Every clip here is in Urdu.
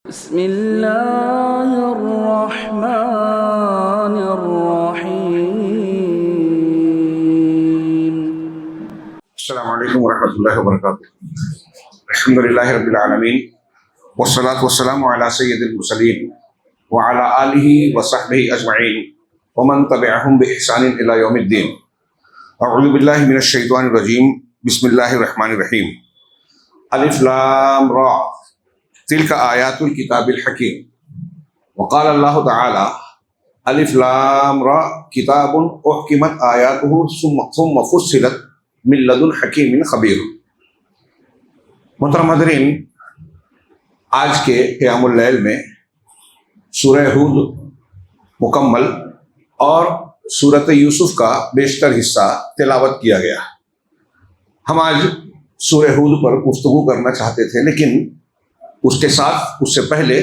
بسم اللہ الرحمن الرحیم۔ السلام علیکم ورحمۃ اللہ وبرکاتہ۔ الحمد للہ رب العالمین والصلاة والسلام علی سید المرسلین وعلی آلہ وصحبہ اجمعین ومن تبعہم بإحسان الی یوم الدین۔ اعوذ باللہ من الشیطان الرجیم، بسم اللہ الرحمن الرحیم۔ الف لام را تلک آیات الکتاب الحکیم۔ وقال اللہ تعالی الف لام را کتاب احکمت آیاتہ ثم فصلت من لدن حکیم خبیر۔ محترم حاضرین، آج کے قیام اللیل میں سورہ ہود مکمل اور سورۃ یوسف کا بیشتر حصہ تلاوت کیا گیا۔ ہم آج سورہ ہود پر گفتگو کرنا چاہتے تھے، لیکن اس کے ساتھ اس سے پہلے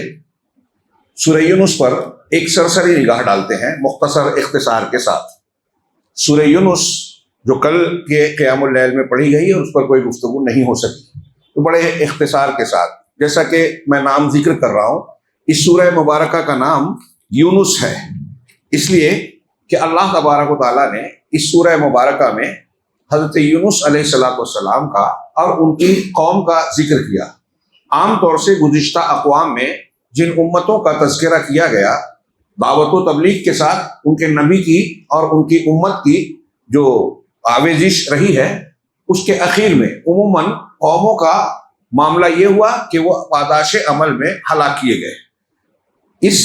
سورہ یونس پر ایک سرسری نگاہ ڈالتے ہیں مختصر اختصار کے ساتھ۔ سورہ یونس جو کل کے قیام اللیل میں پڑھی گئی اور اس پر کوئی گفتگو نہیں ہو سکی، تو بڑے اختصار کے ساتھ، جیسا کہ میں نام ذکر کر رہا ہوں، اس سورہ مبارکہ کا نام یونس ہے، اس لیے کہ اللہ تبارک و تعالیٰ نے اس سورہ مبارکہ میں حضرت یونس علیہ السلام کا اور ان کی قوم کا ذکر کیا۔ عام طور سے گزشتہ اقوام میں جن امتوں کا تذکرہ کیا گیا، دعوت و تبلیغ کے ساتھ ان کے نبی کی اور ان کی امت کی جو آویزش رہی ہے، اس کے اخیر میں عموماً قوموں کا معاملہ یہ ہوا کہ وہ پاداش عمل میں ہلاک کیے گئے۔ اس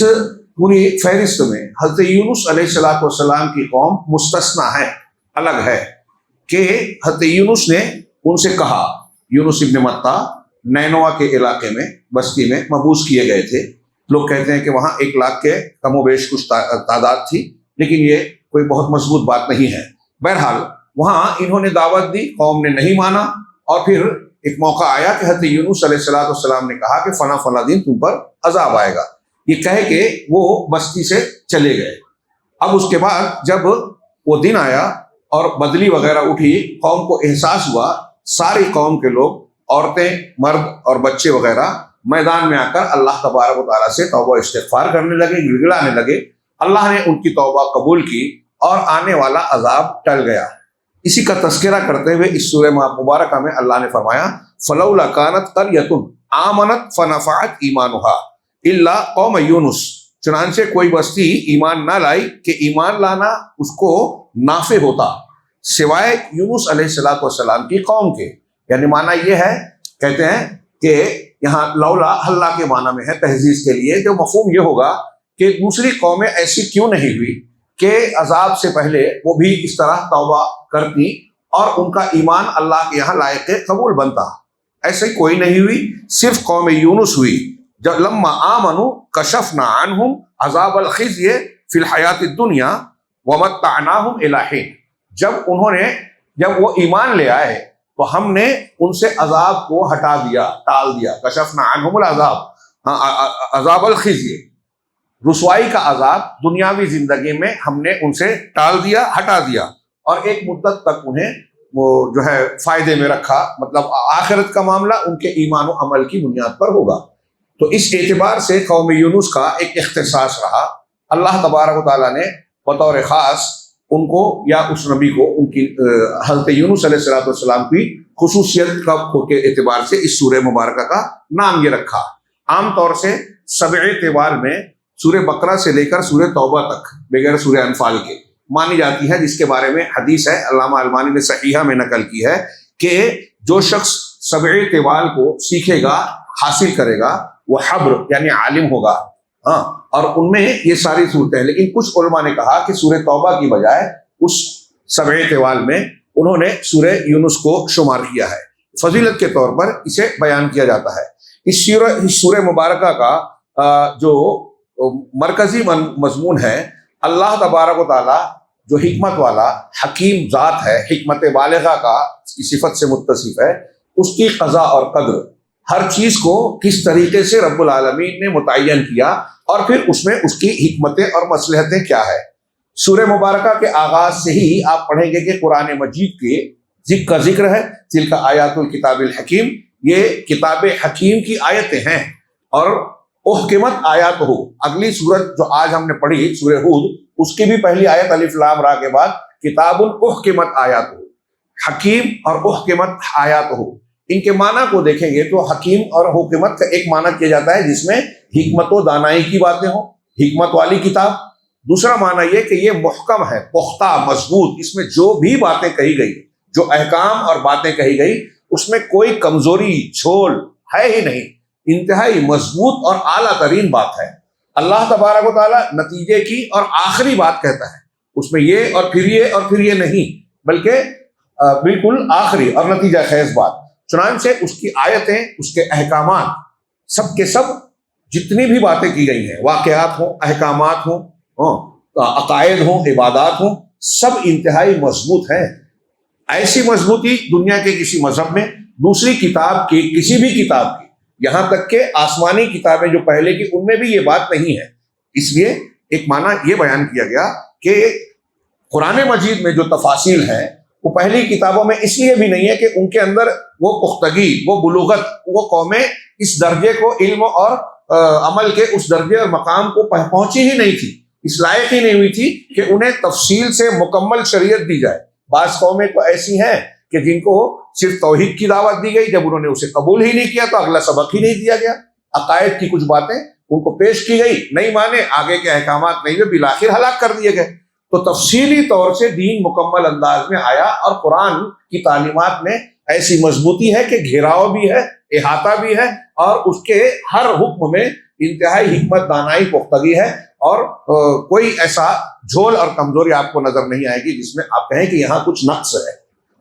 پوری فہرست میں حضرت یونس علیہ السلام کی قوم مستثنی ہے، الگ ہے، کہ حضرت یونس نے ان سے کہا، یونس ابن متہ نینوا کے علاقے میں بستی میں مبعوث کیے گئے تھے۔ لوگ کہتے ہیں کہ وہاں 1 لاکھ کے کم و بیش کچھ تعداد تھی، لیکن یہ کوئی بہت مضبوط بات نہیں ہے۔ بہرحال وہاں انہوں نے دعوت دی، قوم نے نہیں مانا، اور پھر ایک موقع آیا کہ حضرت یونس علیہ السلام نے کہا کہ فلاں فلاں دن تم پر عذاب آئے گا، یہ کہہ کے وہ بستی سے چلے گئے۔ اب اس کے بعد جب وہ دن آیا اور بدلی وغیرہ اٹھی، قوم کو احساس ہوا، ساری قوم کے لوگ، عورتیں، مرد اور بچے وغیرہ میدان میں آ کر اللہ تبارک و تعالیٰ سے توبہ استغفار کرنے لگے، گڑگڑانے لگے۔ اللہ نے ان کی توبہ قبول کی اور آنے والا عذاب ٹل گیا۔ اسی کا تذکرہ کرتے ہوئے اس سورہ مبارکہ میں اللہ نے فرمایا فلولا کانت قریۃ آمنت فنفعت ایمانھا الا قوم یونس، چنانچہ کوئی بستی ایمان نہ لائی کہ ایمان لانا اس کو نافع ہوتا سوائے یونس علیہ السلام کی قوم کے۔ یعنی معنی یہ ہے، کہتے ہیں کہ یہاں لولا اللہ کے معنی میں ہے تہذیب کے لیے، جو مفہوم یہ ہوگا کہ دوسری قومیں ایسی کیوں نہیں ہوئی کہ عذاب سے پہلے وہ بھی اس طرح توبہ کرتی اور ان کا ایمان اللہ کے یہاں لائق قبول بنتا۔ ایسے کوئی نہیں ہوئی، صرف قوم یونس ہوئی۔ جب لما آمنوا کشفنا عنہم عذاب الخزی فی الحیات الدنیا ومتعناہم الی حین، جب وہ ایمان لے آئے تو ہم نے ان سے عذاب کو ہٹا دیا، ٹال دیا۔ کشفنا عنہم العذاب، عذاب الخزی، رسوائی کا عذاب دنیاوی زندگی میں ہم نے ان سے ٹال دیا، ہٹا دیا، اور ایک مدت تک انہیں وہ جو ہے فائدے میں رکھا، مطلب آخرت کا معاملہ ان کے ایمان و عمل کی بنیاد پر ہوگا۔ تو اس اعتبار سے قوم یونس کا ایک اختصاص رہا۔ اللہ تبارک و تعالیٰ نے بطور خاص ان کو یا اس نبی کو ان کی حضرت یونس علیہ السلام کی خصوصیت کے اعتبار سے اس سورہ مبارکہ کا نام یہ رکھا۔ عام طور سے 7 طوال میں سورہ بقرہ سے لے کر سورہ توبہ تک بغیر سورہ انفال کے مانی جاتی ہے، جس کے بارے میں حدیث ہے، علامہ البانی نے صحیحہ میں نقل کی ہے کہ جو شخص 7 طوال کو سیکھے گا، حاصل کرے گا، وہ حبر یعنی عالم ہوگا۔ اور ان میں یہ ساری صورتیں، لیکن کچھ علماء نے کہا کہ سورہ توبہ کی بجائے اس 7 طوال میں انہوں نے سورہ یونس کو شمار کیا ہے، فضیلت کے طور پر اسے بیان کیا جاتا ہے۔ اس سورہ مبارکہ کا جو مرکزی مضمون ہے، اللہ تبارک و تعالیٰ جو حکمت والا حکیم ذات ہے، حکمت بالغہ کا کی صفت سے متصف ہے، اس کی قضا اور قدر، ہر چیز کو کس طریقے سے رب العالمین نے متعین کیا، اور پھر اس میں اس کی حکمتیں اور مصلحتیں کیا ہے۔ سورہ مبارکہ کے آغاز سے ہی آپ پڑھیں گے کہ قرآن مجید کے ذکر ہے، تلک آیات الکتاب الحکیم، یہ کتاب حکیم کی آیتیں ہیں، اور احکمت آیات ہو. اگلی سورت جو آج ہم نے پڑھی سورہ ہود، اس کی بھی پہلی آیت الف لام را کے بعد کتاب احکمت آیات ہو، حکیم اور احکمت آیات ہو. ان کے معنی کو دیکھیں گے تو حکیم اور حکمت کا ایک معنی کیا جاتا ہے جس میں حکمت و دانائی کی باتیں ہوں، حکمت والی کتاب. دوسرا معنی یہ کہ یہ محکم ہے، پختہ، مضبوط. اس میں جو بھی باتیں کہی گئی، جو احکام اور باتیں کہی گئی، اس میں کوئی کمزوری جھول ہے ہی نہیں، انتہائی مضبوط اور اعلیٰ ترین بات ہے. اللہ تبارک و تعالیٰ نتیجے کی اور آخری بات کہتا ہے، اس میں یہ اور پھر یہ اور پھر یہ نہیں، بلکہ بالکل آخری اور نتیجہ خیز بات. چنانچہ اس کی آیتیں، اس کے احکامات، سب کے سب جتنی بھی باتیں کی گئی ہیں، واقعات ہوں، احکامات ہوں، عقائد ہوں، عبادات ہوں، سب انتہائی مضبوط ہیں. ایسی مضبوطی دنیا کے کسی مذہب میں، دوسری کتاب کی، کسی بھی کتاب کی، یہاں تک کہ آسمانی کتابیں جو پہلے کی، ان میں بھی یہ بات نہیں ہے. اس لیے ایک معنی یہ بیان کیا گیا کہ قرآن مجید میں جو تفاصیل ہیں وہ پہلی کتابوں میں اس لیے بھی نہیں ہے کہ ان کے اندر وہ پختگی، وہ بلوغت، وہ قومیں اس درجے کو، علم اور عمل کے اس درجے اور مقام کو پہنچی ہی نہیں تھی، اس لائق ہی نہیں ہوئی تھی کہ انہیں تفصیل سے مکمل شریعت دی جائے. بعض قومیں تو ایسی ہیں کہ جن کو صرف توحید کی دعوت دی گئی، جب انہوں نے اسے قبول ہی نہیں کیا تو اگلا سبق ہی نہیں دیا گیا. عقائد کی کچھ باتیں ان کو پیش کی گئی، نہیں مانے، آگے کے احکامات نہیں ہوئے، بالآخر ہلاک کر دیے گئے. تو تفصیلی طور سے دین مکمل انداز میں آیا، اور قرآن کی تعلیمات میں ایسی مضبوطی ہے کہ گھیراؤ بھی ہے، احاطہ بھی ہے، اور اس کے ہر حکم میں انتہائی حکمت، دانائی، پختگی ہے، اور کوئی ایسا جھول اور کمزوری آپ کو نظر نہیں آئے گی جس میں آپ کہیں کہ یہاں کچھ نقص ہے،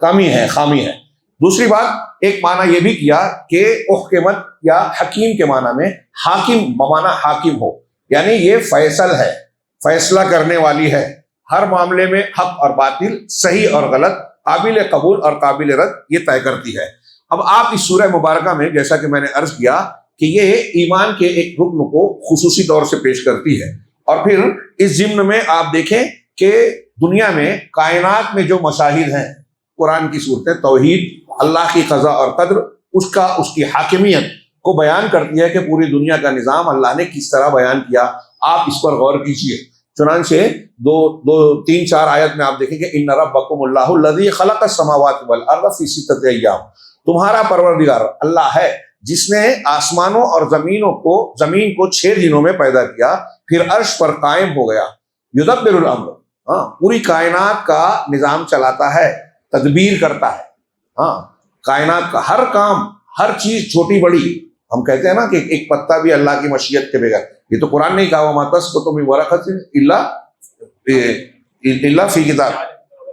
کمی ہے، خامی ہے. دوسری بات، ایک معنی یہ بھی کیا کہ احکمت یا حکیم کے معنی میں حاکم بمعنی حاکم ہو، یعنی یہ فیصل ہے، فیصلہ کرنے والی ہے، ہر معاملے میں حق اور باطل، صحیح اور غلط، قابل قبول اور قابل رد یہ طے کرتی ہے. اب آپ اس سورہ مبارکہ میں، جیسا کہ میں نے عرض کیا کہ یہ ایمان کے ایک رکن کو خصوصی طور سے پیش کرتی ہے، اور پھر اس ضمن میں آپ دیکھیں کہ دنیا میں، کائنات میں جو مشاہد ہیں، قرآن کی صورتیں توحید، اللہ کی قضاء اور قدر، اس کی حاکمیت کو بیان کرتی ہے کہ پوری دنیا کا نظام اللہ نے کس طرح بیان کیا. آپ اس پر غور کیجئے. چنانچہ تین چار آیت میں آپ دیکھیں گے، ان ربکم اللہ الذی خلق السماوات والارض فی ستۃ ایام، تمہارا پروردگار اللہ ہے جس نے آسمانوں اور زمین کو 6 دنوں میں پیدا کیا، پھر عرش پر قائم ہو گیا. یدبر الامر، پوری کائنات کا نظام چلاتا ہے، تدبیر کرتا ہے. کائنات کا ہر کام، ہر چیز چھوٹی بڑی، ہم کہتے ہیں نا کہ ایک پتا بھی اللہ کی مشیت کے بغیر، یہ تو قرآن نے کہا وما تسقط من ورقۃ الا فی کتاب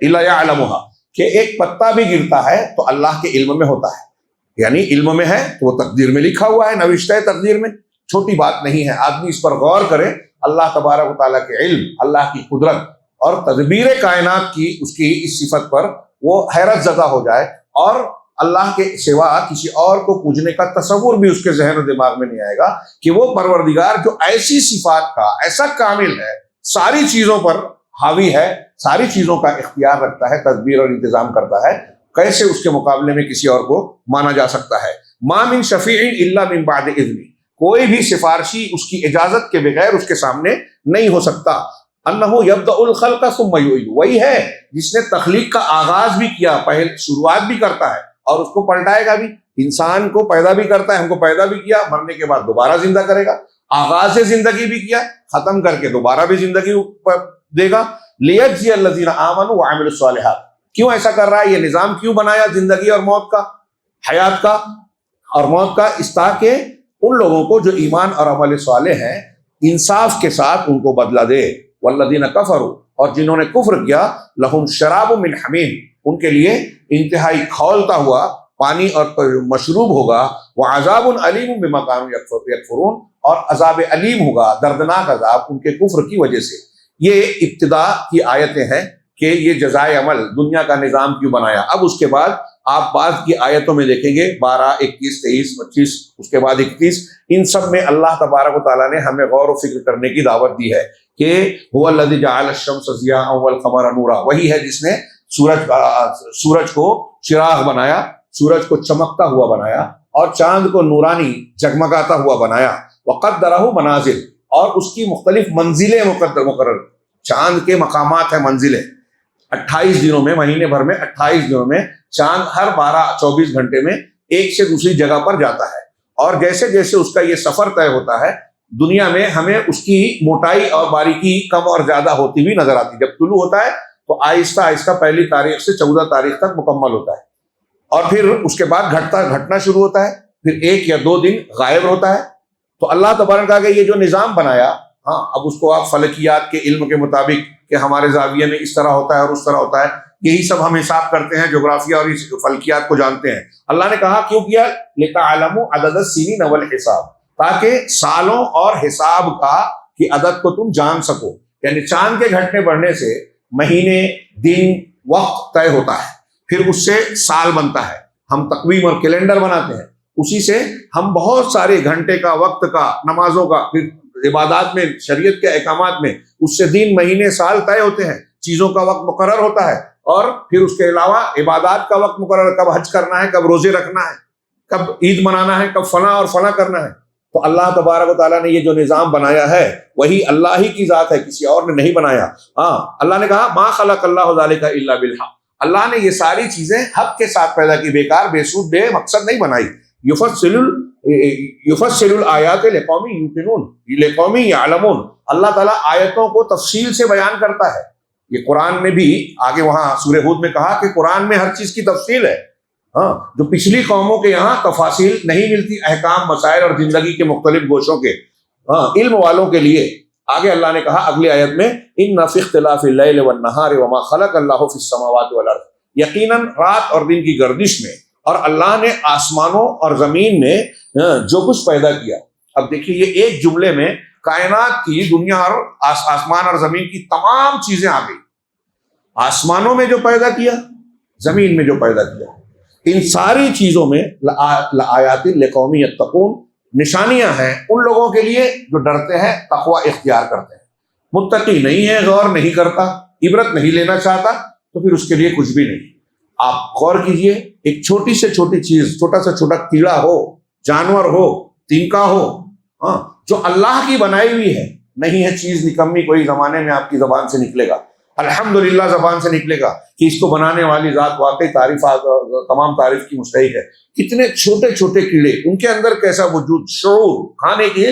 الا یعلمها، کہ ایک پتا بھی گرتا ہے تو اللہ کے علم میں ہوتا ہے، یعنی علم میں ہے تو وہ تقدیر میں لکھا ہوا ہے، نوشتہ ہے تقدیر میں. چھوٹی بات نہیں ہے. آدمی اس پر غور کرے، اللہ تبارک و تعالیٰ کے علم، اللہ کی قدرت اور تدبیر کائنات کی، اس کی اس صفت پر وہ حیرت زدہ ہو جائے، اور اللہ کے سوا کسی اور کو پوجنے کا تصور بھی اس کے ذہن و دماغ میں نہیں آئے گا کہ وہ پروردگار جو ایسی صفات کا ایسا کامل ہے، ساری چیزوں پر حاوی ہے، ساری چیزوں کا اختیار رکھتا ہے، تدبیر اور انتظام کرتا ہے، کیسے اس کے مقابلے میں کسی اور کو مانا جا سکتا ہے. ما من شفیع الا من بعد اذن، کوئی بھی سفارشی اس کی اجازت کے بغیر اس کے سامنے نہیں ہو سکتا. انہ یبدأ الخلق ثم یعید، وہی ہے جس نے تخلیق کا آغاز بھی کیا، پہلے شروعات بھی کرتا ہے اور اس کو پلٹائے گا بھی. انسان کو پیدا بھی کرتا ہے، ہم کو پیدا بھی کیا، مرنے کے بعد دوبارہ زندہ کرے گا. آغاز زندگی بھی کیا، ختم کر کے دوبارہ بھی زندگی دے گا. لیجزی الذین آمنوا وعملوا الصالحات، کیوں ایسا کر رہا ہے؟ یہ نظام کیوں بنایا زندگی اور موت کا، حیات کا اور موت کا؟ اس تاکہ ان لوگوں کو جو ایمان اور عمل صالح ہیں، انصاف کے ساتھ ان کو بدلہ دے. والذین کفروا، اور جنہوں نے کفر کیا، لہم شراب من حمیم، ان کے لیے انتہائی کھولتا ہوا پانی اور مشروب ہوگا. وعذاب علیم بما کانوا یکفرون، اور عذاب علیم ہوگا، دردناک عذاب ان کے کفر کی وجہ سے. یہ ابتدا کی آیتیں ہیں کہ یہ جزائے عمل، دنیا کا نظام کیوں بنایا. اب اس کے بعد آپ بعد کی آیتوں میں دیکھیں گے 12، 21، 23، 25، اس کے بعد 31، ان سب میں اللہ تبارک و تعالیٰ نے ہمیں غور و فکر کرنے کی دعوت دی ہے کہ هو الذی جعل الشمس ضیاء والقمر نورا، وہی ہے جس نے سورج کو چراغ بنایا، سورج کو چمکتا ہوا بنایا، اور چاند کو نورانی جگمگاتا ہوا بنایا. وقدرہ منازل، اور اس کی مختلف منزلیں مقرر، چاند کے مقامات ہیں، منزلیں 28 دنوں میں، مہینے بھر میں 28 دنوں میں چاند ہر 12-24 گھنٹے میں ایک سے دوسری جگہ پر جاتا ہے، اور جیسے جیسے اس کا یہ سفر طے ہوتا ہے دنیا میں ہمیں اس کی موٹائی اور باریکی کم اور زیادہ ہوتی ہوئی نظر آتی ہے۔ جب طلوع ہوتا ہے تو آہستہ آہستہ 1 تاریخ سے 14 تاریخ تک مکمل ہوتا ہے، اور پھر اس کے بعد گھٹنا شروع ہوتا ہے، پھر 1 یا 2 دن غائب ہوتا ہے۔ تو اللہ تبارک کا یہ جو نظام بنایا، ہاں اب اس کو آپ فلکیات کے علم کے مطابق کہ ہمارے زاویے میں اس طرح ہوتا ہے اور اس طرح ہوتا ہے، یہی سب ہم حساب کرتے ہیں، جغرافیہ اور اس فلکیات کو جانتے ہیں۔ اللہ نے کہا کیوں کیا؟ لِتَعْلَمُوا عَدَدَ السِّنِينَ وَالْحِسَابَ، تاکہ سالوں اور حساب کا کی عدد کو تم جان سکو، یعنی چاند کے گھٹنے بڑھنے سے مہینے، دن، وقت طے ہوتا ہے، پھر اس سے سال بنتا ہے، ہم تقویم اور کیلنڈر بناتے ہیں، اسی سے ہم بہت سارے گھنٹے کا، وقت کا، نمازوں کا، پھر عبادات میں، شریعت کے احکامات میں اس سے دن، مہینے، سال طے ہوتے ہیں، چیزوں کا وقت مقرر ہوتا ہے، اور پھر اس کے علاوہ عبادات کا وقت مقرر، کب حج کرنا ہے، کب روزے رکھنا ہے، کب عید منانا ہے، کب فلاں اور فلاں کرنا ہے۔ تو اللہ تبارک و تعالیٰ نے یہ جو نظام بنایا ہے وہی اللہ ہی کی ذات ہے، کسی اور نے نہیں بنایا۔ ہاں اللہ نے کہا ما خلق اللہ ذلک الا بالحق، اللہ نے یہ ساری چیزیں حق کے ساتھ پیدا کی، بیکار، بے سود، بے مقصد نہیں بنائی۔ یفصل الآیات لقوم یوقنون، لقوم یعلمون، اللہ تعالیٰ آیتوں کو تفصیل سے بیان کرتا ہے۔ یہ قرآن میں بھی آگے وہاں سورہ ہود میں کہا کہ قرآن میں ہر چیز کی تفصیل ہے، ہاں جو پچھلی قوموں کے یہاں تفاصیل نہیں ملتی، احکام، مسائل اور زندگی کے مختلف گوشوں کے، ہاں علم والوں کے لیے۔ آگے اللہ نے کہا اگلی آیت میں ان فی اختلاف اللیل والنہار وما خلق اللہ فی السماوات والارض، یقیناً رات اور دن کی گردش میں اور اللہ نے آسمانوں اور زمین میں جو کچھ پیدا کیا۔ اب دیکھیے یہ ایک جملے میں کائنات کی، دنیا اور آسمان اور زمین کی تمام چیزیں آ گئی، آسمانوں میں جو پیدا کیا، زمین میں جو پیدا کیا، ان ساری چیزوں میں لآیات لقوم یتقون، نشانیاں ہیں ان لوگوں کے لیے جو ڈرتے ہیں، تقوی اختیار کرتے ہیں۔ متقی نہیں ہے، غور نہیں کرتا، عبرت نہیں لینا چاہتا، تو پھر اس کے لیے کچھ بھی نہیں۔ آپ غور کیجئے، ایک چھوٹی سے چھوٹی چیز، چھوٹا سے چھوٹا کیڑا ہو، جانور ہو، تنکا ہو، ہاں جو اللہ کی بنائی ہوئی ہے، نہیں ہے چیز نکمی کوئی زمانے میں آپ کی زبان سے نکلے گا، الحمدللہ زبان سے نکلے گا کہ اس کو بنانے والی ذات واقعی تمام تعریف کی مستحق ہے۔ کتنے چھوٹے چھوٹے کیڑے، ان کے اندر کیسا وجود، شعور، کھانے کی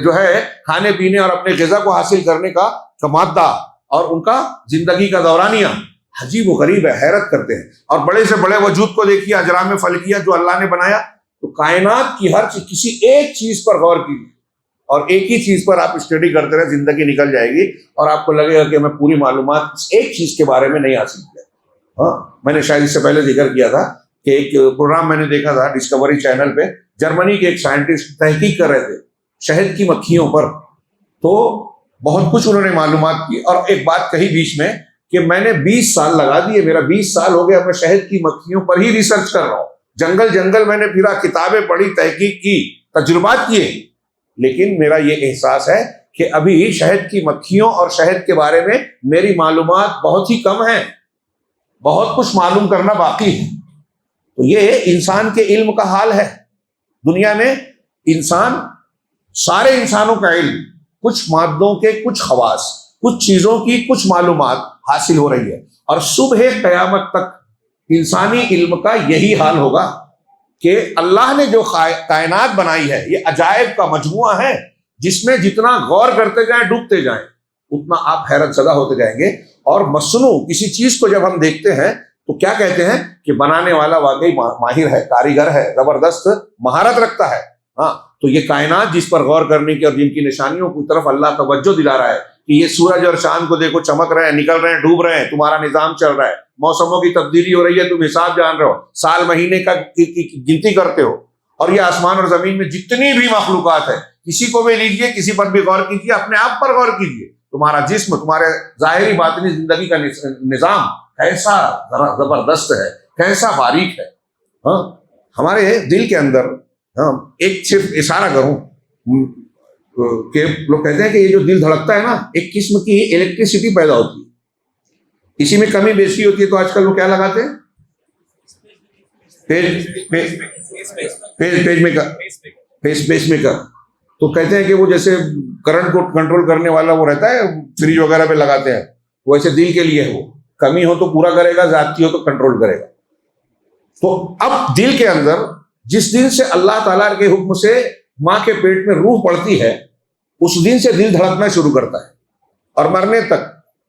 جو ہے کھانے پینے اور اپنے غذا کو حاصل کرنے کا مادہ، اور ان کا زندگی کا دورانیہ عجیب و غریب ہے، حیرت کرتے ہیں۔ اور بڑے سے بڑے وجود کو دیکھیے، اجرام فلکیہ جو اللہ نے بنایا، تو کائنات کی ہر چیز، کسی ایک چیز پر غور کیجیے اور ایک ہی چیز پر آپ اسٹڈی کرتے رہے، زندگی نکل جائے گی اور آپ کو لگے گا کہ میں پوری معلومات اس ایک چیز کے بارے میں نہیں حاصل کیا۔ ہاں میں نے شاید اس سے پہلے ذکر کیا تھا کہ ایک پروگرام میں نے دیکھا تھا ڈسکوری چینل پہ، جرمنی کے ایک سائنٹسٹ تحقیق کر رہے تھے شہد کی مکھیوں پر، تو بہت کچھ انہوں نے معلومات کی، اور ایک بات کہی بیچ میں کہ میں نے 20 سال لگا دیے، میرا 20 سال ہو گیا، میں شہد کی مکھیوں پر ہی ریسرچ کر رہا ہوں، جنگل میں نے پھرا، کتابیں پڑھی، تحقیق کی، تجربات کیے، لیکن میرا یہ احساس ہے کہ ابھی شہد کی مکھیوں اور شہد کے بارے میں میری معلومات بہت ہی کم ہیں، بہت کچھ معلوم کرنا باقی ہے۔ تو یہ انسان کے علم کا حال ہے۔ دنیا میں انسان، سارے انسانوں کا علم، کچھ مادوں کے کچھ خواص، کچھ چیزوں کی کچھ معلومات حاصل ہو رہی ہے، اور صبح قیامت تک انسانی علم کا یہی حال ہوگا کہ اللہ نے جو کائنات بنائی ہے یہ عجائب کا مجموعہ ہے، جس میں جتنا غور کرتے جائیں، ڈوبتے جائیں، اتنا آپ حیرت زدہ ہوتے جائیں گے۔ اور مصنوع کسی چیز کو جب ہم دیکھتے ہیں تو کیا کہتے ہیں کہ بنانے والا واقعی ماہر ہے، کاریگر ہے، زبردست مہارت رکھتا ہے۔ ہاں تو یہ کائنات جس پر غور کرنے کی اور جن کی نشانیوں کی طرف اللہ توجہ دلا رہا ہے کہ یہ سورج اور چاند کو دیکھو، چمک رہے ہیں، نکل رہے ہیں، ڈوب رہے ہیں، تمہارا نظام چل رہا ہے، موسموں کی تبدیلی ہو رہی ہے، تم حساب جان رہے ہو، سال مہینے کا گنتی کرتے ہو، اور یہ آسمان اور زمین میں جتنی بھی مخلوقات ہیں، کسی کو بھی لیجئے، کسی پر بھی غور کیجیے، اپنے آپ پر غور کیجیے، تمہارا جسم، تمہارے ظاہری باطنی زندگی کا نظام کیسا زبردست ہے، کیسا باریک ہے۔ ہاں ہمارے دل کے اندر، ہاں ایک صرف اشارہ کروں کہ لوگ کہتے ہیں کہ یہ جو دل دھڑکتا ہے نا، ایک قسم کی الیکٹریسٹی پیدا ہوتی ہے، اسی میں کمی بیشی ہوتی ہے، تو آج کل لوگ کیا لگاتے ہیں، پیس میکر، تو کہتے ہیں کہ وہ جیسے کرنٹ کو کنٹرول کرنے والا وہ رہتا ہے فریج وغیرہ پہ لگاتے ہیں، ویسے دل کے لیے ہے، وہ کمی ہو تو پورا کرے گا، زیادتی ہو تو کنٹرول کرے گا۔ تو اب دل کے اندر جس دن سے اللہ تعالیٰ کے حکم سے ماں کے پیٹ میں روح پڑتی ہے، اس دن سے دل دھڑکنا شروع کرتا ہے، اور مرنے تک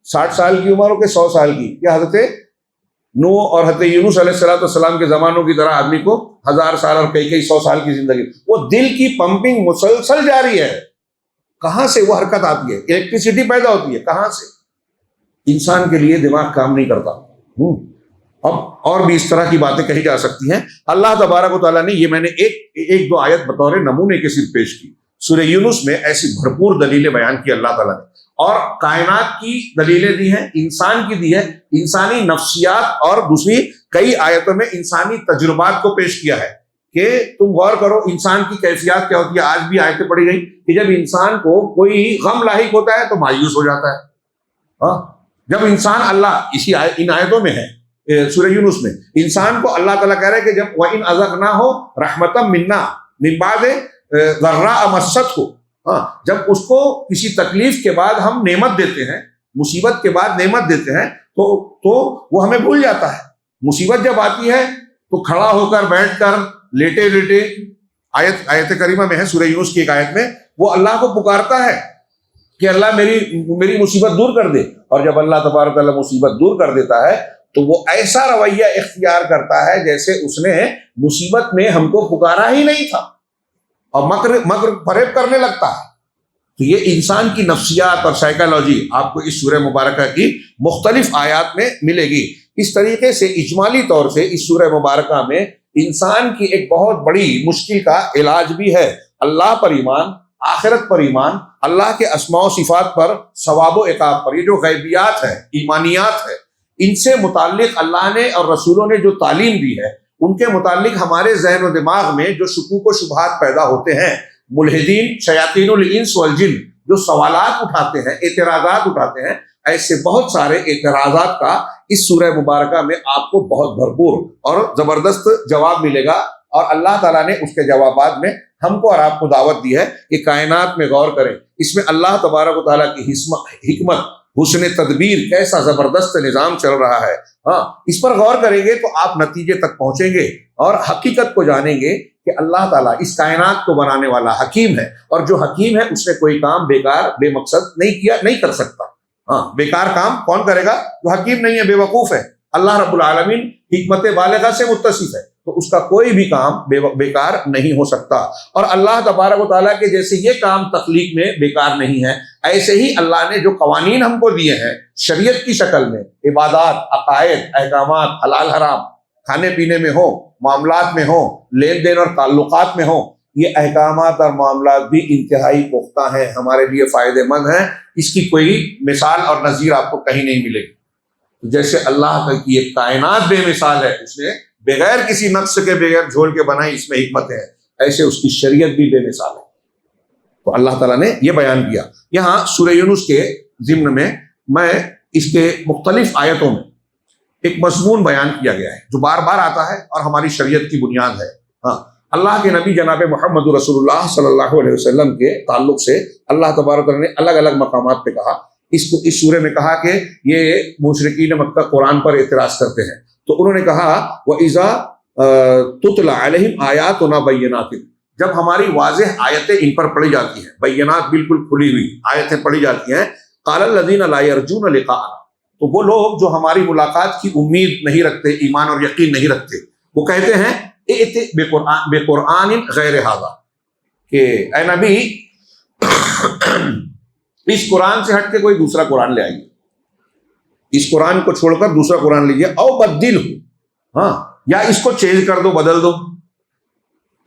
60 سال کی عمر ہو کہ 100 سال کی، یا حضرت نوح اور حضرت یونس علیہ السلام کے زمانوں کی طرح آدمی کو 1000 سال اور کئی 100 سال کی زندگی، وہ دل کی پمپنگ مسلسل جاری ہے۔ کہاں سے وہ حرکت آتی ہے؟ الیکٹریسٹی پیدا ہوتی ہے، کہاں سے؟ انسان کے لیے دماغ کام نہیں کرتا۔ اب اور بھی اس طرح کی باتیں کہی جا سکتی ہیں۔ اللہ تبارک و تعالیٰ نے یہ میں نے ایک دو آیت بطور نمونے کے صرف پیش کی۔ سورہ یونس میں ایسی بھرپور دلیلیں بیان کی اللہ تعالیٰ نے، اور کائنات کی دلیلیں دی ہیں، انسان کی دی ہے، انسانی نفسیات، اور دوسری کئی آیتوں میں انسانی تجربات کو پیش کیا ہے کہ تم غور کرو انسان کی کیفیات کیا ہوتی ہے۔ آج بھی آیتیں پڑھی گئی کہ جب انسان کو کوئی غم لاحق ہوتا ہے تو مایوس ہو جاتا ہے۔ جب انسان اللہ ان آیتوں میں ہے سورہ یونس میں، انسان کو اللہ تعالیٰ کہہ رہے کہ جب وَإِنْ أَذَقْنَاهُ رَحْمَةً مِنَّا مِنْ بَعْدِ ضَرَّاءَ مَسَّتْهُ، جب اس کو کسی تکلیف کے بعد ہم نعمت دیتے ہیں، مصیبت کے بعد نعمت دیتے ہیں تو وہ ہمیں بھول جاتا ہے۔ مصیبت جب آتی ہے تو کھڑا ہو کر، بیٹھ کر، لیٹے لیٹے، آیت کریمہ میں ہے سورہ یونس کی ایک آیت میں، وہ اللہ کو پکارتا ہے کہ اللہ میری مصیبت دور کر دے، اور جب اللہ تبارک و تعالیٰ مصیبت دور کر دیتا ہے تو وہ ایسا رویہ اختیار کرتا ہے جیسے اس نے مصیبت میں ہم کو پکارا ہی نہیں تھا، اور مکر فریب کرنے لگتا ہے۔ تو یہ انسان کی نفسیات اور سائیکالوجی آپ کو اس سورہ مبارکہ کی مختلف آیات میں ملے گی۔ اس طریقے سے اجمالی طور سے اس سورہ مبارکہ میں انسان کی ایک بہت بڑی مشکل کا علاج بھی ہے۔ اللہ پر ایمان، آخرت پر ایمان، اللہ کے اسماء و صفات پر، ثواب و عقاب پر، یہ جو غیبیات ہے، ایمانیات ہے، ان سے متعلق اللہ نے اور رسولوں نے جو تعلیم دی ہے، ان کے متعلق ہمارے ذہن و دماغ میں جو شکوک و شبہات پیدا ہوتے ہیں، ملحدین شیاطین الانس والجن جو سوالات اٹھاتے ہیں، اعتراضات اٹھاتے ہیں، ایسے بہت سارے اعتراضات کا اس سورہ مبارکہ میں آپ کو بہت بھرپور اور زبردست جواب ملے گا، اور اللہ تعالیٰ نے اس کے جوابات میں ہم کو اور آپ کو دعوت دی ہے کہ کائنات میں غور کریں، اس میں اللہ تبارک و تعالیٰ کی حکمت، حسن تدبیر، کیسا زبردست نظام چل رہا ہے۔ اس پر غور کریں گے تو آپ نتیجے تک پہنچیں گے اور حقیقت کو جانیں گے کہ اللہ تعالیٰ اس کائنات کو بنانے والا حکیم ہے، اور جو حکیم ہے اس نے کوئی کام بیکار بے مقصد نہیں کر سکتا۔ بیکار کام کون کرے گا؟ جو حکیم نہیں ہے، بے وقوف ہے۔ اللہ رب العالمین حکمت بالغہ سے متصف ہے، تو اس کا کوئی بھی کام بیکار نہیں ہو سکتا۔ اور اللہ تبارک و تعالیٰ کے جیسے یہ کام تخلیق میں بیکار نہیں ہے، ایسے ہی اللہ نے جو قوانین ہم کو دیے ہیں شریعت کی شکل میں، عبادات، عقائد، احکامات، حلال حرام، کھانے پینے میں ہو، معاملات میں ہو، لین دین اور تعلقات میں ہو، یہ احکامات اور معاملات بھی انتہائی پختہ ہیں، ہمارے لیے فائدہ مند ہیں۔ اس کی کوئی مثال اور نظیر آپ کو کہیں نہیں ملے گی۔ جیسے اللہ کی ایک کائنات بے مثال ہے، اس نے بغیر کسی نقص کے، بغیر جھول کے بنائی، اس میں حکمت ہے، ایسے اس کی شریعت بھی بے مثال ہے۔ تو اللہ تعالیٰ نے یہ بیان کیا۔ یہاں سورہ یونس کے ضمن میں اس کے مختلف آیتوں میں ایک مضمون بیان کیا گیا ہے جو بار بار آتا ہے اور ہماری شریعت کی بنیاد ہے۔ اللہ کے نبی جناب محمد رسول اللہ صلی اللہ علیہ وسلم کے تعلق سے اللہ تبارک و تعالیٰ نے الگ الگ مقامات پہ کہا۔ اس سورہ میں کہا کہ یہ مشرکین مکہ قرآن پر اعتراض کرتے ہیں، تو انہوں نے کہا وَإِذَا تُتْلَى عَلَيْهِمْ آيَاتُنَا بَيِّنَاتٍ، جب ہماری واضح آیتیں ان پر پڑھی جاتی ہیں، بینات بالکل کھلی ہوئی آیتیں پڑھی جاتی ہیں، قَالَ الَّذِينَ لَا يَرْجُونَ لِقَاءَنَا، تو وہ لوگ جو ہماری ملاقات کی امید نہیں رکھتے، ایمان اور یقین نہیں رکھتے، وہ کہتے ہیں ائت بقرآن غیر ھذا، کہ اے نبی اس قرآن سے ہٹ کے کوئی دوسرا قرآن لے آئیے، اس قرآن کو چھوڑ کر دوسرا قرآن لیجیے، او بدل ہو، یا اس کو چینج کر دو، بدل دو۔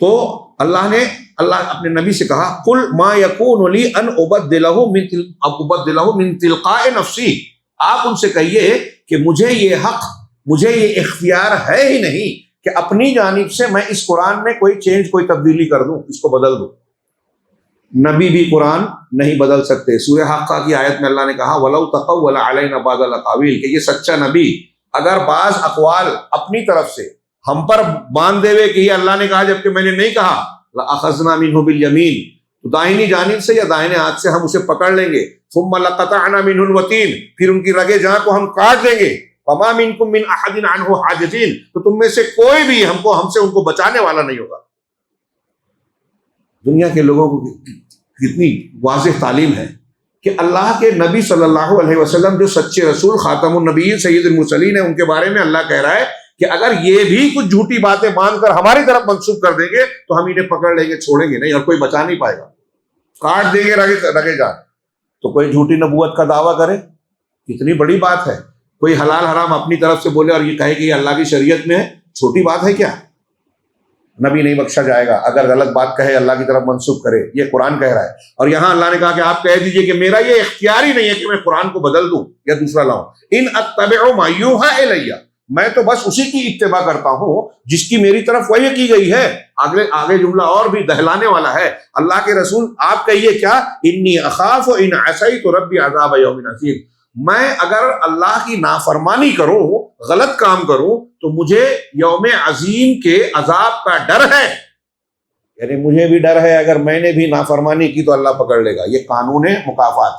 تو اللہ نے اپنے نبی سے کہا قل ما یکون لی ان ابدلہ من تلقاء نفسی، آپ ان سے کہیے کہ مجھے یہ حق، مجھے یہ اختیار ہے ہی نہیں کہ اپنی جانب سے میں اس قرآن میں کوئی چینج، کوئی تبدیلی کر دوں، اس کو بدل دوں۔ نبی بھی قرآن نہیں بدل سکتے۔ سورہ حاقہ کی آیت میں اللہ نے کہا وَلَوْ تَقَوَّلَ عَلَيْنَا بَعْضَ الْأَقَاوِيلِ، کہ یہ سچا نبی اگر بعض اقوال اپنی طرف سے ہم پر باندھ دے کہ یہ اللہ نے کہا جبکہ میں نے نہیں کہا، لَأَخَذْنَا مِنْهُ بِالْيَمِينِ، تو تو داہنی جانب سے یا دائنے ہاتھ سے ہم اسے پکڑ لیں گے. ثم لقطعنا منه الوتین، پھر ان کی رگے جہاں کو ہم کاٹ دیں گے. وما منکم من احد عنه حاجزین، تو تم میں سے کوئی بھی ہم سے ان کو بچانے والا نہیں ہوگا. دنیا کے لوگوں کو کتنی واضح تعلیم ہے کہ اللہ کے نبی صلی اللہ علیہ وسلم جو سچے رسول خاتم النبیین سید المرسلین ہیں، ان کے بارے میں اللہ کہہ رہا ہے کہ اگر یہ بھی کچھ جھوٹی باتیں مان کر ہماری طرف منسوخ کر دیں گے تو ہم انہیں پکڑ لیں گے، چھوڑیں گے نہیں، اور کوئی بچا نہیں پائے گا، کاٹ دیں گے رگے جان. تو کوئی جھوٹی نبوت کا دعویٰ کرے، کتنی بڑی بات ہے. کوئی حلال حرام اپنی طرف سے بولے اور یہ کہے کہ یہ اللہ کی شریعت میں ہے، چھوٹی بات ہے کیا؟ نبی نہیں بخشا جائے گا اگر غلط بات کہے، اللہ کی طرف منسوخ کرے. یہ قرآن کہہ رہا ہے. اور یہاں اللہ نے کہا کہ آپ کہہ دیجئے کہ میرا یہ اختیار ہی نہیں ہے کہ میں قرآن کو بدل دوں یا دوسرا لاؤں. ان اتبع ما یوحی الی، میں تو بس اسی کی اتباع کرتا ہوں جس کی میری طرف وحی کی گئی ہے. آگے جملہ اور بھی دہلانے والا ہے. اللہ کے رسول آپ کہیے کیا، انی اخاف ان عصیت ربی عذاب یوم عظیم، میں اگر اللہ کی نافرمانی کروں، غلط کام کروں تو مجھے یوم عظیم کے عذاب کا ڈر ہے. یعنی مجھے بھی ڈر ہے اگر میں نے بھی نافرمانی کی تو اللہ پکڑ لے گا. یہ قانون ہے مکافات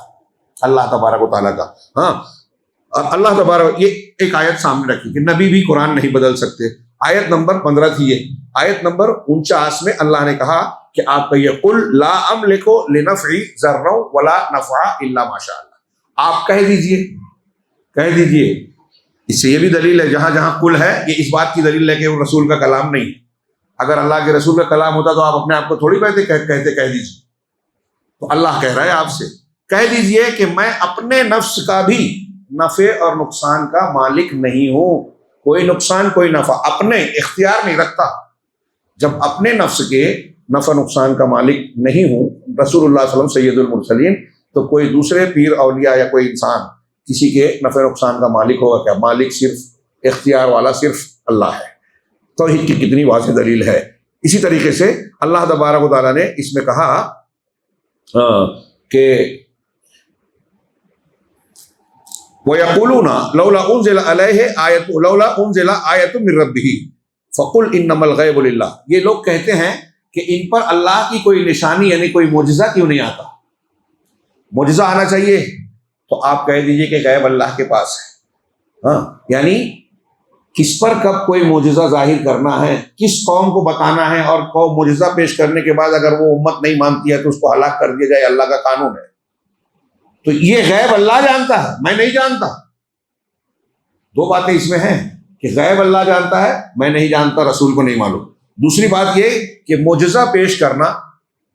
اللہ تبارک و تعالیٰ کا. ہاں، اور اللہ تبارک، یہ ایک آیت سامنے رکھی کہ نبی بھی قرآن نہیں بدل سکتے. آیت نمبر 15 تھی یہ. آیت نمبر 49 میں اللہ نے کہا کہ آپ کہیے قل لا املک لنفعی ضرا ولا نفعا الا ما شاء اللہ. آپ کہہ دیجئے. اس سے یہ بھی دلیل ہے، جہاں جہاں قل ہے یہ اس بات کی دلیل ہے کہ وہ رسول کا کلام نہیں ہے. اگر اللہ کے رسول کا کلام ہوتا تو آپ اپنے آپ کو تھوڑی کہتے کہہ دیجیے. تو اللہ کہہ رہا ہے آپ سے کہہ دیجئے کہ میں اپنے نفس کا بھی نفع اور نقصان کا مالک نہیں ہوں. کوئی نقصان کوئی نفع اپنے اختیار نہیں رکھتا. جب اپنے نفس کے نفع نقصان کا مالک نہیں ہوں، رسول اللہ صلی اللہ علیہ وسلم سید المرسلین، تو کوئی دوسرے پیر اولیاء یا کوئی انسان کسی کے نفع نقصان کا مالک ہوگا کیا؟ مالک صرف اختیار والا صرف اللہ ہے. توحید کی کتنی واضح دلیل ہے. اسی طریقے سے اللہ تبارک و تعالیٰ نے اس میں کہا کہ وَيَقُولُونَ لَوْلَا أُنزِلَ عَلَيْهِ آیَةٌ لَوْلَا أُنزِلَ آیَةٌ مِّن رَّبِّهِ فَقُلْ إِنَّمَا الْغَیْبُ لِلَّهِ. یہ لوگ کہتے ہیں کہ ان پر اللہ کی کوئی نشانی یعنی کوئی معجزہ کیوں نہیں آتا؟ معجزہ آنا چاہیے. تو آپ کہہ دیجئے کہ غیب اللہ کے پاس ہے. ہاں، یعنی کس پر کب کوئی معجزہ ظاہر کرنا ہے، کس قوم کو بتانا ہے، اور قوم معجزہ پیش کرنے کے بعد اگر وہ امت نہیں مانتی ہے تو اس کو ہلاک کر دیا جائے، اللہ کا قانون ہے. تو یہ غیب اللہ جانتا ہے، میں نہیں جانتا. دو باتیں اس میں ہیں کہ غیب اللہ جانتا ہے، میں نہیں جانتا، رسول کو نہیں معلوم. دوسری بات یہ کہ معجزہ پیش کرنا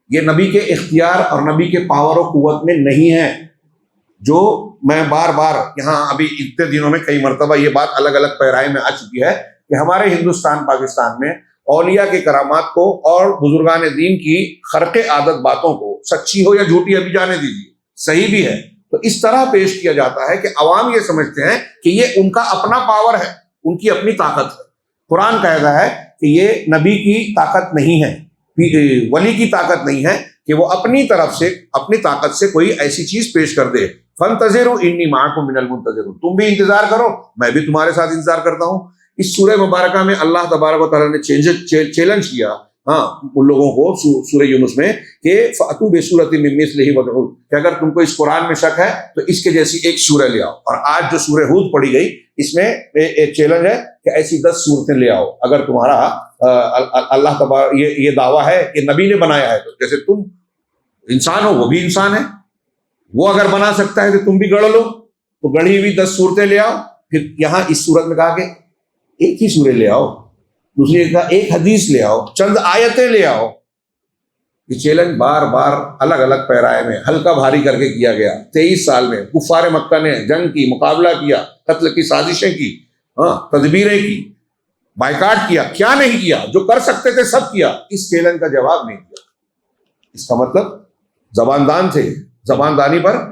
یہ نبی کے اختیار اور نبی کے پاور و قوت میں نہیں ہے. جو میں بار بار یہاں ابھی اتنے دنوں میں کئی مرتبہ یہ بات الگ الگ پیرائے میں آ چکی ہے کہ ہمارے ہندوستان پاکستان میں اولیاء کے کرامات کو اور بزرگان دین کی خرق عادت باتوں کو، سچی ہو یا جھوٹی ابھی جانے دیجیے، صحیح بھی ہے، تو اس طرح پیش کیا جاتا ہے کہ عوام یہ سمجھتے ہیں کہ یہ ان کا اپنا پاور ہے، ان کی اپنی طاقت ہے. قرآن کہتا ہے کہ یہ نبی کی طاقت نہیں ہے، ولی کی طاقت نہیں ہے کہ وہ اپنی طرف سے اپنی طاقت سے کوئی ایسی چیز پیش کر دے. فانتظروا انی معکم من المنتظرون، تم بھی انتظار کرو، میں بھی تمہارے ساتھ انتظار کرتا ہوں. اس سورہ مبارکہ میں اللہ تبارک و تعالیٰ نے چیلنج کیا ان لوگوں کو سورہ یونس میں کہ فأتوا بسورۃ من مثلہ وادعوا، کہ اگر تم کو اس قرآن میں شک ہے تو اس کے جیسی ایک سورہ لے آؤ. اور آج جو سورہ ہود پڑھی گئی اس میں ایک چیلنج ہے کہ ایسی 10 صورتیں لے آؤ اگر تمہارا اللہ تبارک یہ دعویٰ ہے کہ نبی نے بنایا ہے. تو جیسے تم انسان ہو، وہ بھی انسان ہے، وہ اگر بنا سکتا ہے تو تم بھی گڑھ لو. تو گڑھی ہوئی 10 صورتیں لے آؤ. پھر یہاں اس صورت میں کہا کہ ایک ہی سورہ لے آؤ، دوسری کہا ایک حدیث لے آؤ، چند آیتیں لے آؤ. یہ چیلنج بار بار الگ الگ پیرائے میں ہلکا بھاری کر کے کیا گیا. 23 سال میں کفار مکہ نے جنگ کی، مقابلہ کیا، قتل کی سازشیں کی، تدبیریں کی، بائیکاٹ کیا، کیا نہیں کیا، جو کر سکتے تھے سب کیا. اس چیلنج کا جواب نہیں دیا. اس کا مطلب زباندان تھے، زباندانی پر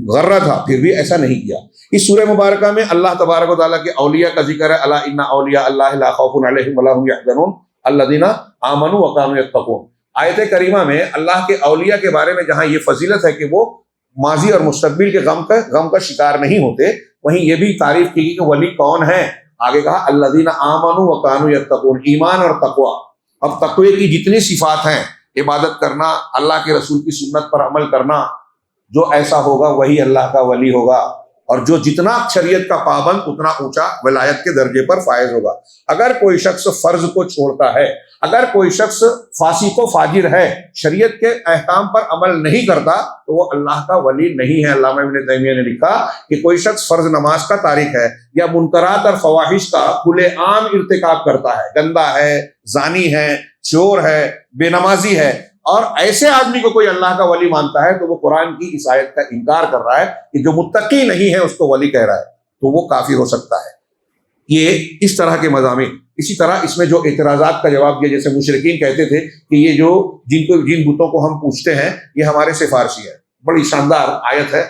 غرہ تھا، پھر بھی ایسا نہیں کیا. اس سورہ مبارکہ میں اللہ تبارک و تعالیٰ کے اولیاء کا ذکر ہے. الا ان اولیاء اللہ لا خوف علیہم ولا هم يحزنون الذین آمنوا وكانوا يتقون. آیت کریمہ میں اللہ کے اولیاء کے بارے میں جہاں یہ فضیلت ہے کہ وہ ماضی اور مستقبل کے غم کا شکار نہیں ہوتے، وہیں یہ بھی تعریف کی گئی کہ ولی کون ہے. آگے کہا الذین آمنوا وكانوا يتقون، ایمان اور تقوی. اب تقوی کی جتنی صفات ہیں عبادت کرنا، اللہ کے رسول کی سنت پر عمل کرنا، جو ایسا ہوگا وہی اللہ کا ولی ہوگا، اور جو جتنا شریعت کا پابند اتنا اونچا ولایت کے درجے پر فائز ہوگا۔ اگر کوئی شخص فرض کو چھوڑتا ہے، اگر کوئی شخص فاسق و فاجر ہے، شریعت کے احکام پر عمل نہیں کرتا، تو وہ اللہ کا ولی نہیں ہے۔ علامہ ابن تیمیہ نے لکھا کہ کوئی شخص فرض نماز کا تارک ہے یا منکرات اور فواحش کا کھلے عام ارتکاب کرتا ہے، گندا ہے، زانی ہے، چور ہے، بے نمازی ہے، اور ایسے آدمی کو کوئی اللہ کا ولی مانتا ہے، تو وہ قرآن کی اس آیت کا انکار کر رہا ہے کہ جو متقی نہیں ہے اس کو ولی کہہ رہا ہے، تو وہ کافر ہو سکتا ہے۔ یہ اس طرح کے مضامین۔ اسی طرح اس میں جو اعتراضات کا جواب دیا، جیسے مشرکین کہتے تھے کہ یہ جو جن بتوں کو ہم پوچھتے ہیں یہ ہمارے سفارشی ہے۔ بڑی شاندار آیت ہے،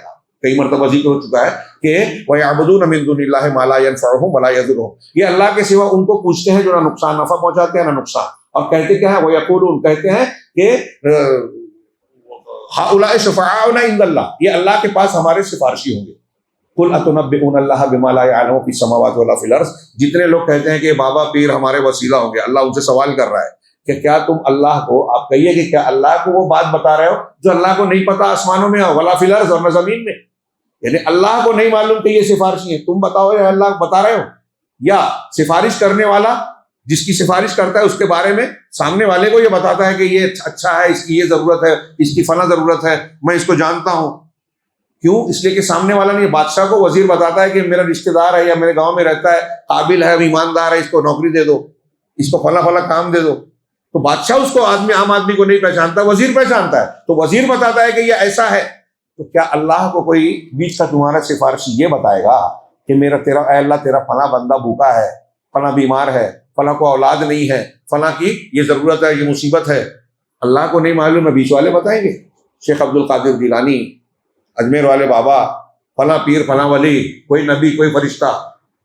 کئی مرتبہ ذکر ہو چکا ہے کہ وَيَعْبُدُونَ مِن دُونِ اللَّهِ مَا لَا يَنفَعُهُمْ وَلَا يَضُرُّهُمْ، یہ اللہ کے سوا ان کو پوچھتے ہیں جو نہ نقصان نفع پہنچاتے ہیں نہ نقصان، اور کہتے کیا ہے، وَيَقُولُونَ کہتے ہیں کہ هَؤُلَاءِ شُفَعَاؤُنَا عِندَ اللَّهِ، یہ اللہ کے پاس ہمارے سفارشی ہوں گے۔ قُلْ أَتُنَبِّئُونَ اللَّهَ بِمَا لَا يَعْلَمُ فِي السَّمَاوَاتِ وَلَا فِي الْأَرْضِ، جتنے لوگ کہتے ہیں کہ بابا پیر ہمارے وسیلہ ہوں گے، اللہ ان سے سوال کر رہا ہے کہ کیا تم اللہ کو، آپ کہیے کہ کیا اللہ کو وہ بات بتا رہے ہو جو اللہ کو نہیں پتا آسمانوں میں ولا فی الارض، اور نہ زمین میں، یعنی اللہ کو نہیں معلوم کہ یہ سفارشی ہیں، تم بتاؤ یا اللہ بتا رہے ہو؟ یا سفارش کرنے والا جس کی سفارش کرتا ہے اس کے بارے میں سامنے والے کو یہ بتاتا ہے کہ یہ اچھا ہے، اس کی یہ ضرورت ہے، اس کی فلاں ضرورت ہے، میں اس کو جانتا ہوں۔ کیوں؟ اس لیے کہ سامنے والا نہیں، بادشاہ کو وزیر بتاتا ہے کہ میرا رشتہ دار ہے یا میرے گاؤں میں رہتا ہے، قابل ہے، ایماندار ہے، اس کو نوکری دے دو، اس کو فلاں فلاں کام دے دو۔ تو بادشاہ اس کو عام آدمی کو نہیں پہچانتا، وزیر پہچانتا ہے، تو وزیر بتاتا ہے کہ یہ ایسا ہے۔ تو کیا اللہ کو کوئی بیچ کا تمہارا سفارشی یہ بتائے گا کہ اے اللہ تیرا فلاں بندہ بھوکا ہے، فلاں بیمار ہے، فلاں کو اولاد نہیں ہے، فلاں کی یہ ضرورت ہے، یہ مصیبت ہے؟ اللہ کو نہیں معلوم ہے، بیچ والے بتائیں گے؟ شیخ عبد القادر جیلانی، اجمیر والے بابا، فلاں پیر، فلاں ولی، کوئی نبی، کوئی فرشتہ،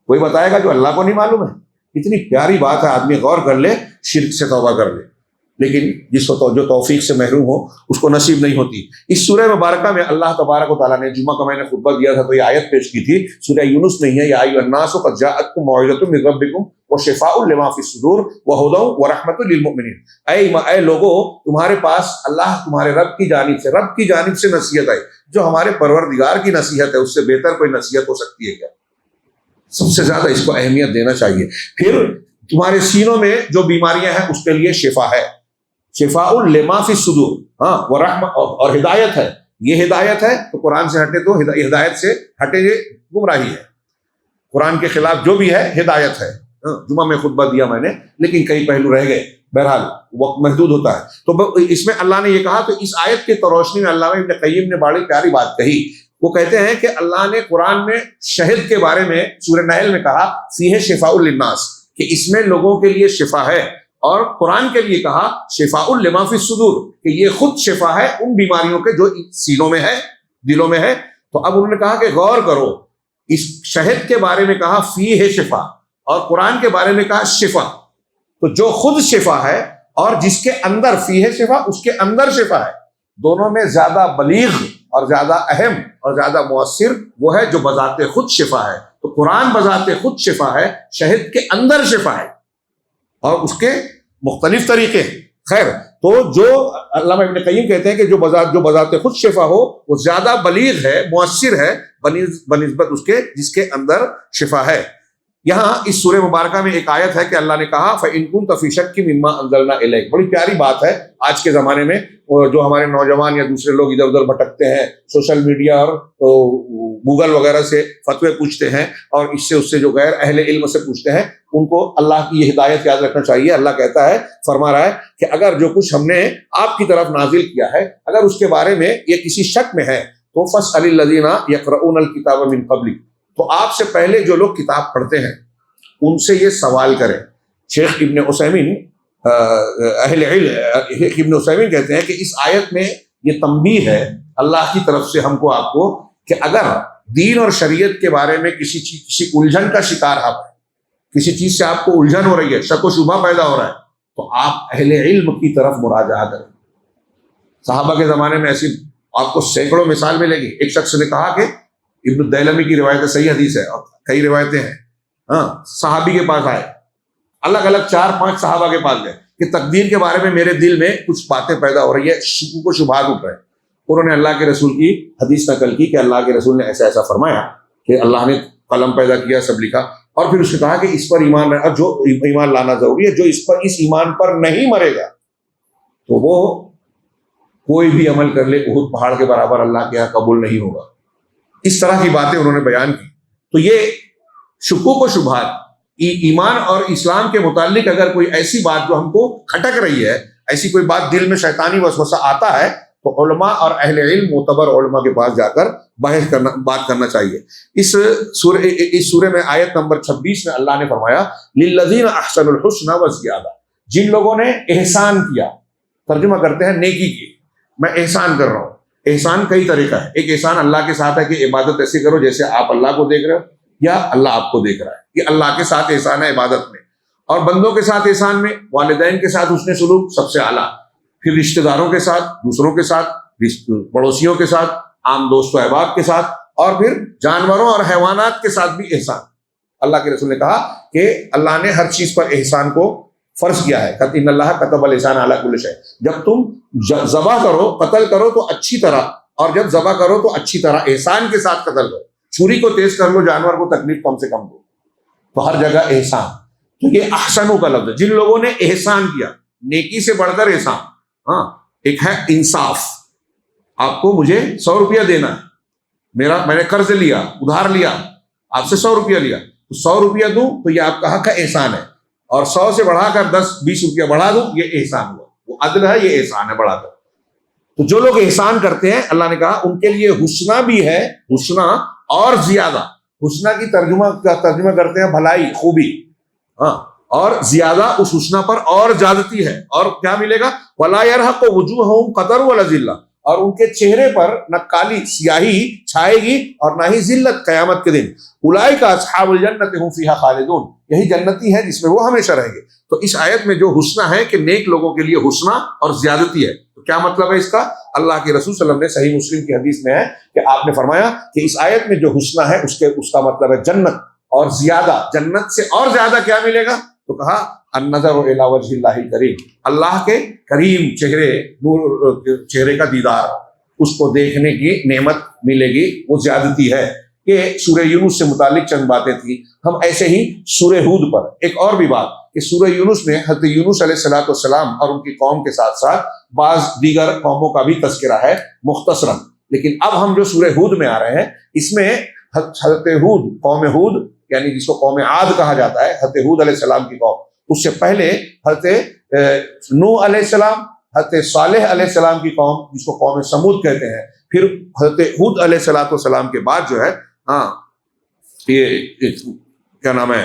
کوئی بتائے گا جو اللہ کو نہیں معلوم ہے؟ اتنی پیاری بات ہے، آدمی غور کر لے، شرک سے توبہ کر لے، لیکن جس کو جو توفیق سے محروم ہو اس کو نصیب نہیں ہوتی۔ اس سورہ مبارکہ میں اللہ تبارک و تعالیٰ نے، جمعہ کا میں نے خطبہ دیا تھا تو یہ آیت پیش کی تھی، سورہ یونس میں ہے، یا ایھا الناس قد جاءتکم موعظۃ من ربکم وشفاء لما فی الصدور وہدی ورحمۃ للمؤمنین، اے لوگوں، تمہارے پاس اللہ تمہارے رب کی جانب سے نصیحت آئی، جو ہمارے پروردگار کی نصیحت ہے، اس سے بہتر کوئی نصیحت ہو سکتی ہے کیا؟ سب سے زیادہ اس کو اہمیت دینا چاہیے۔ پھر تمہارے سینوں میں جو بیماریاں ہیں اس کے لیے شفا ہے، شفاء لما فی الصدور، ورحمۃ، اور ہدایت ہے، یہ ہدایت ہے۔ تو قرآن سے ہٹے تو ہدایت سے ہٹے یہ گمراہی ہے، قرآن کے خلاف جو بھی ہے ہدایت ہے۔ جمعہ میں خطبہ دیا میں نے، لیکن کئی پہلو رہ گئے، بہرحال وقت محدود ہوتا ہے۔ تو اس میں اللہ نے یہ کہا، تو اس آیت کی روشنی میں علامہ ابن قیم نے بڑی پیاری بات کہی۔ وہ کہتے ہیں کہ اللہ نے قرآن میں شہد کے بارے میں سورہ نحل میں کہا فیہ شفاء للناس، کہ اس میں لوگوں کے لیے شفا ہے، اور قرآن کے لیے کہا شفاء لما فی الصدور، کہ یہ خود شفا ہے ان بیماریوں کے جو سینوں میں ہے، دلوں میں ہے۔ تو اب انہوں نے کہا کہ غور کرو، اس شہد کے بارے میں کہا فیہ شفا، اور قرآن کے بارے میں کہا شفا، تو جو خود شفا ہے اور جس کے اندر فیہ شفا، اس کے اندر شفا ہے، دونوں میں زیادہ بلیغ اور زیادہ اہم اور زیادہ مؤثر وہ ہے جو بذات خود شفا ہے۔ تو قرآن بذات خود شفا ہے، شہد کے اندر شفا ہے، اور اس کے مختلف طریقے ہیں۔ خیر، تو جو علامہ ابن قیم کہتے ہیں کہ جو بذات خود شفا ہو وہ زیادہ بلیغ ہے، مؤثر ہے بنسبت اس کے جس کے اندر شفا ہے۔ یہاں اس سورہ مبارکہ میں ایک آیت ہے کہ اللہ نے کہا فَإِن كُنتَ فِي شَكٍّ مِّمَّا أَنزَلْنَا إِلَيْكَ، بڑی پیاری بات ہے۔ آج کے زمانے میں جو ہمارے نوجوان یا دوسرے لوگ ادھر ادھر بھٹکتے ہیں، سوشل میڈیا اور گوگل وغیرہ سے فتوے پوچھتے ہیں، اور اس سے جو غیر اہل علم سے پوچھتے ہیں، ان کو اللہ کی یہ ہدایت یاد رکھنا چاہیے۔ اللہ کہتا ہے، فرما رہا ہے کہ اگر جو کچھ ہم نے آپ کی طرف نازل کیا ہے، اگر اس کے بارے میں یہ کسی شک میں ہے تو فَاسْأَلِ الَّذِينَ يَقْرَؤُونَ الْكِتَابَ مِن قَبْلِكَ، تو آپ سے پہلے جو لوگ کتاب پڑھتے ہیں ان سے یہ سوال کریں۔ شیخ ابن عثیمین ابن عثیمین کہتے ہیں کہ اس آیت میں یہ تنبیہ ہے اللہ کی طرف سے ہم کو، آپ کو، کہ اگر دین اور شریعت کے بارے میں کسی الجھن کا شکار آپ ہیں، کسی چیز سے آپ کو الجھن ہو رہی ہے، شک و شبہ پیدا ہو رہا ہے، تو آپ اہل علم کی طرف مراجعہ کریں۔ صحابہ کے زمانے میں ایسی آپ کو سینکڑوں مثال ملے گی۔ ایک شخص نے کہا کہ ابن الدیلمی کی روایت صحیح حدیث ہے، اور کئی روایتیں ہیں، صحابی کے پاس آئے، الگ الگ 4-5 صحابہ کے پاس گئے کہ تقدیر کے بارے میں میرے دل میں کچھ باتیں پیدا ہو رہی ہے، شکوک و شبہات اٹھ رہے ہیں۔ انہوں نے اللہ کے رسول کی حدیث نقل کی کہ اللہ کے رسول نے ایسا ایسا فرمایا کہ اللہ نے قلم پیدا کیا، سب لکھا، اور پھر اس نے کہا کہ اس پر ایمان رہا، جو ایمان لانا ضروری ہے، جو اس ایمان پر نہیں مرے گا تو وہ کوئی بھی عمل کر لے احد پہاڑ کے برابر اللہ کے یہاں قبول نہیں ہوگا۔ اس طرح کی باتیں انہوں نے بیان کی۔ تو یہ شکوک و شبہات، ایمان اور اسلام کے متعلق اگر کوئی ایسی بات جو ہم کو کھٹک رہی ہے، ایسی کوئی بات دل میں شیطانی وسوسہ آتا ہے، تو علماء اور اہل علم، معتبر علماء کے پاس جا کر بات کرنا چاہیے۔ اس سورہ میں آیت نمبر 26 میں اللہ نے فرمایا للذین احسنوا الحسنى وزیادہ، جن لوگوں نے احسان کیا، ترجمہ کرتے ہیں نیکی کی، میں احسان کر رہا ہوں۔ احسان کئی طریقہ ہے۔ ایک احسان اللہ کے ساتھ ہے کہ عبادت ایسے کرو جیسے آپ اللہ کو دیکھ رہے ہو یا اللہ آپ کو دیکھ رہا ہے، یہ اللہ کے ساتھ احسان ہے عبادت میں۔ اور بندوں کے ساتھ احسان میں والدین کے ساتھ حسن سلوک سب سے اعلیٰ، پھر رشتہ داروں کے ساتھ، دوسروں کے ساتھ، پڑوسیوں کے ساتھ، عام دوست و احباب کے ساتھ، اور پھر جانوروں اور حیوانات کے ساتھ بھی احسان۔ اللہ کے رسول نے کہا کہ اللہ نے ہر چیز پر احسان کو فرض کیا ہے، ان اللہ کتب الاحسان علی کل شیء۔ جب تم ذبح کرو، قتل کرو تو اچھی طرح، اور جب ذبح کرو تو اچھی طرح احسان کے ساتھ قتل کرو، چھری کو تیز کر لو، جانور کو تکلیف کم سے کم دو، تو ہر جگہ احسان۔ تو یہ احسنوا کا لفظ ہے، جن لوگوں نے احسان کیا، نیکی سے بڑھ کر احسان۔ ہاں، ایک ہے انصاف، آپ کو مجھے 100 روپیہ دینا ہے، میں نے قرض لیا، ادھار لیا، آپ سے 100 روپیہ لیا، تو 100 روپیہ دوں تو یہ آپ کا حق ہے، احسان ہے، اور 100 سے بڑھا کر 10-20 روپیہ بڑھا دوں، یہ احسان ہوا، وہ عدل ہے، یہ احسان ہے بڑھا کر۔ تو جو لوگ احسان کرتے ہیں، اللہ نے کہا ان کے لیے حسنہ بھی ہے، حسنہ اور زیادہ۔ حسنہ کی ترجمہ کرتے ہیں بھلائی، خوبی، ہاں، اور زیادہ اس حسنہ پر اور زیادتی ہے۔ اور کیا ملے گا؟ وَلَا يَرْهَقُ وُجُوهَهُمْ قَتَرٌ وَلَا ذِلَّةٌ، اور ان کے چہرے پر نہ کالی سیاہی چھائے گی اور نہ ہی ذلت قیامت کے دن۔ اولئک اصحاب الجنۃ هم فیہا خالدون، یہی جنتی ہے جس میں وہ ہمیشہ رہیں گے۔ تو اس آیت میں جو حسنہ ہے کہ نیک لوگوں کے لیے حسنہ اور زیادتی ہے، تو کیا مطلب ہے اس کا؟ اللہ کے رسول صلی اللہ علیہ وسلم نے صحیح مسلم کی حدیث میں ہے کہ آپ نے فرمایا کہ اس آیت میں جو حسنہ ہے اس کا مطلب ہے جنت اور زیادہ، جنت سے اور زیادہ کیا ملے گا؟ تو کہا النظر الی وجہ اللہ الکریم، اللہ کے کریم چہرے، نور چہرے کا دیدار، اس کو دیکھنے کی نعمت ملے گی، وہ زیادتی ہے۔ کہ سورہ یونس سے متعلق چند باتیں تھیں۔ ہم ایسے ہی سورہ ہود پر ایک اور بھی بات کہ سورہ یونس میں حضرت یونس علیہ السلام اور ان کی قوم کے ساتھ ساتھ بعض دیگر قوموں کا بھی تذکرہ ہے مختصراً، لیکن اب ہم جو سورہ ہود میں آ رہے ہیں اس میں حضرت ہود، قوم ہود یعنی جس کو قوم عاد کہا جاتا ہے، حضرت ہود علیہ السلام کی قوم، اس سے پہلے حضرت نوح علیہ السلام، حضرت صالح علیہ السلام کی قوم جس کو قوم سمود کہتے ہیں، پھر حضرت ہود علیہ السلام کے بعد جو ہے یہ کیا نام ہے،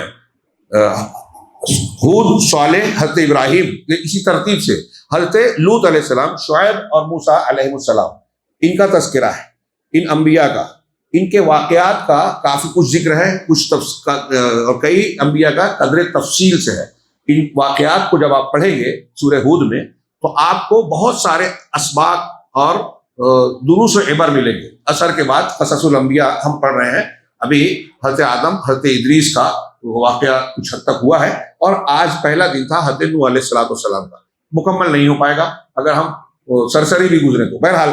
ہود، صالح، حضرت ابراہیم، اسی ترتیب سے حضرت لوط علیہ السلام، شعیب اور موسیٰ علیہ السلام، ان کا تذکرہ ہے، ان انبیاء کا، ان کے واقعات کا کافی کچھ ذکر ہے، اور کئی انبیاء کا قدر تفصیل سے ہے۔ ان واقعات کو جب آپ پڑھیں گے سورہ ہود میں تو آپ کو بہت سارے اسباق اور دروس و عبر ملیں گے۔ اثر کے بعد قصص الانبیاء ہم پڑھ رہے ہیں، ابھی حضرت آدم، حضرت ادریس کا واقعہ کچھ حد تک ہوا ہے، اور آج پہلا دن تھا حضرت نوح علیہ السلام کا۔ مکمل نہیں ہو پائے گا اگر ہم سرسری بھی گزرے تو۔ بہرحال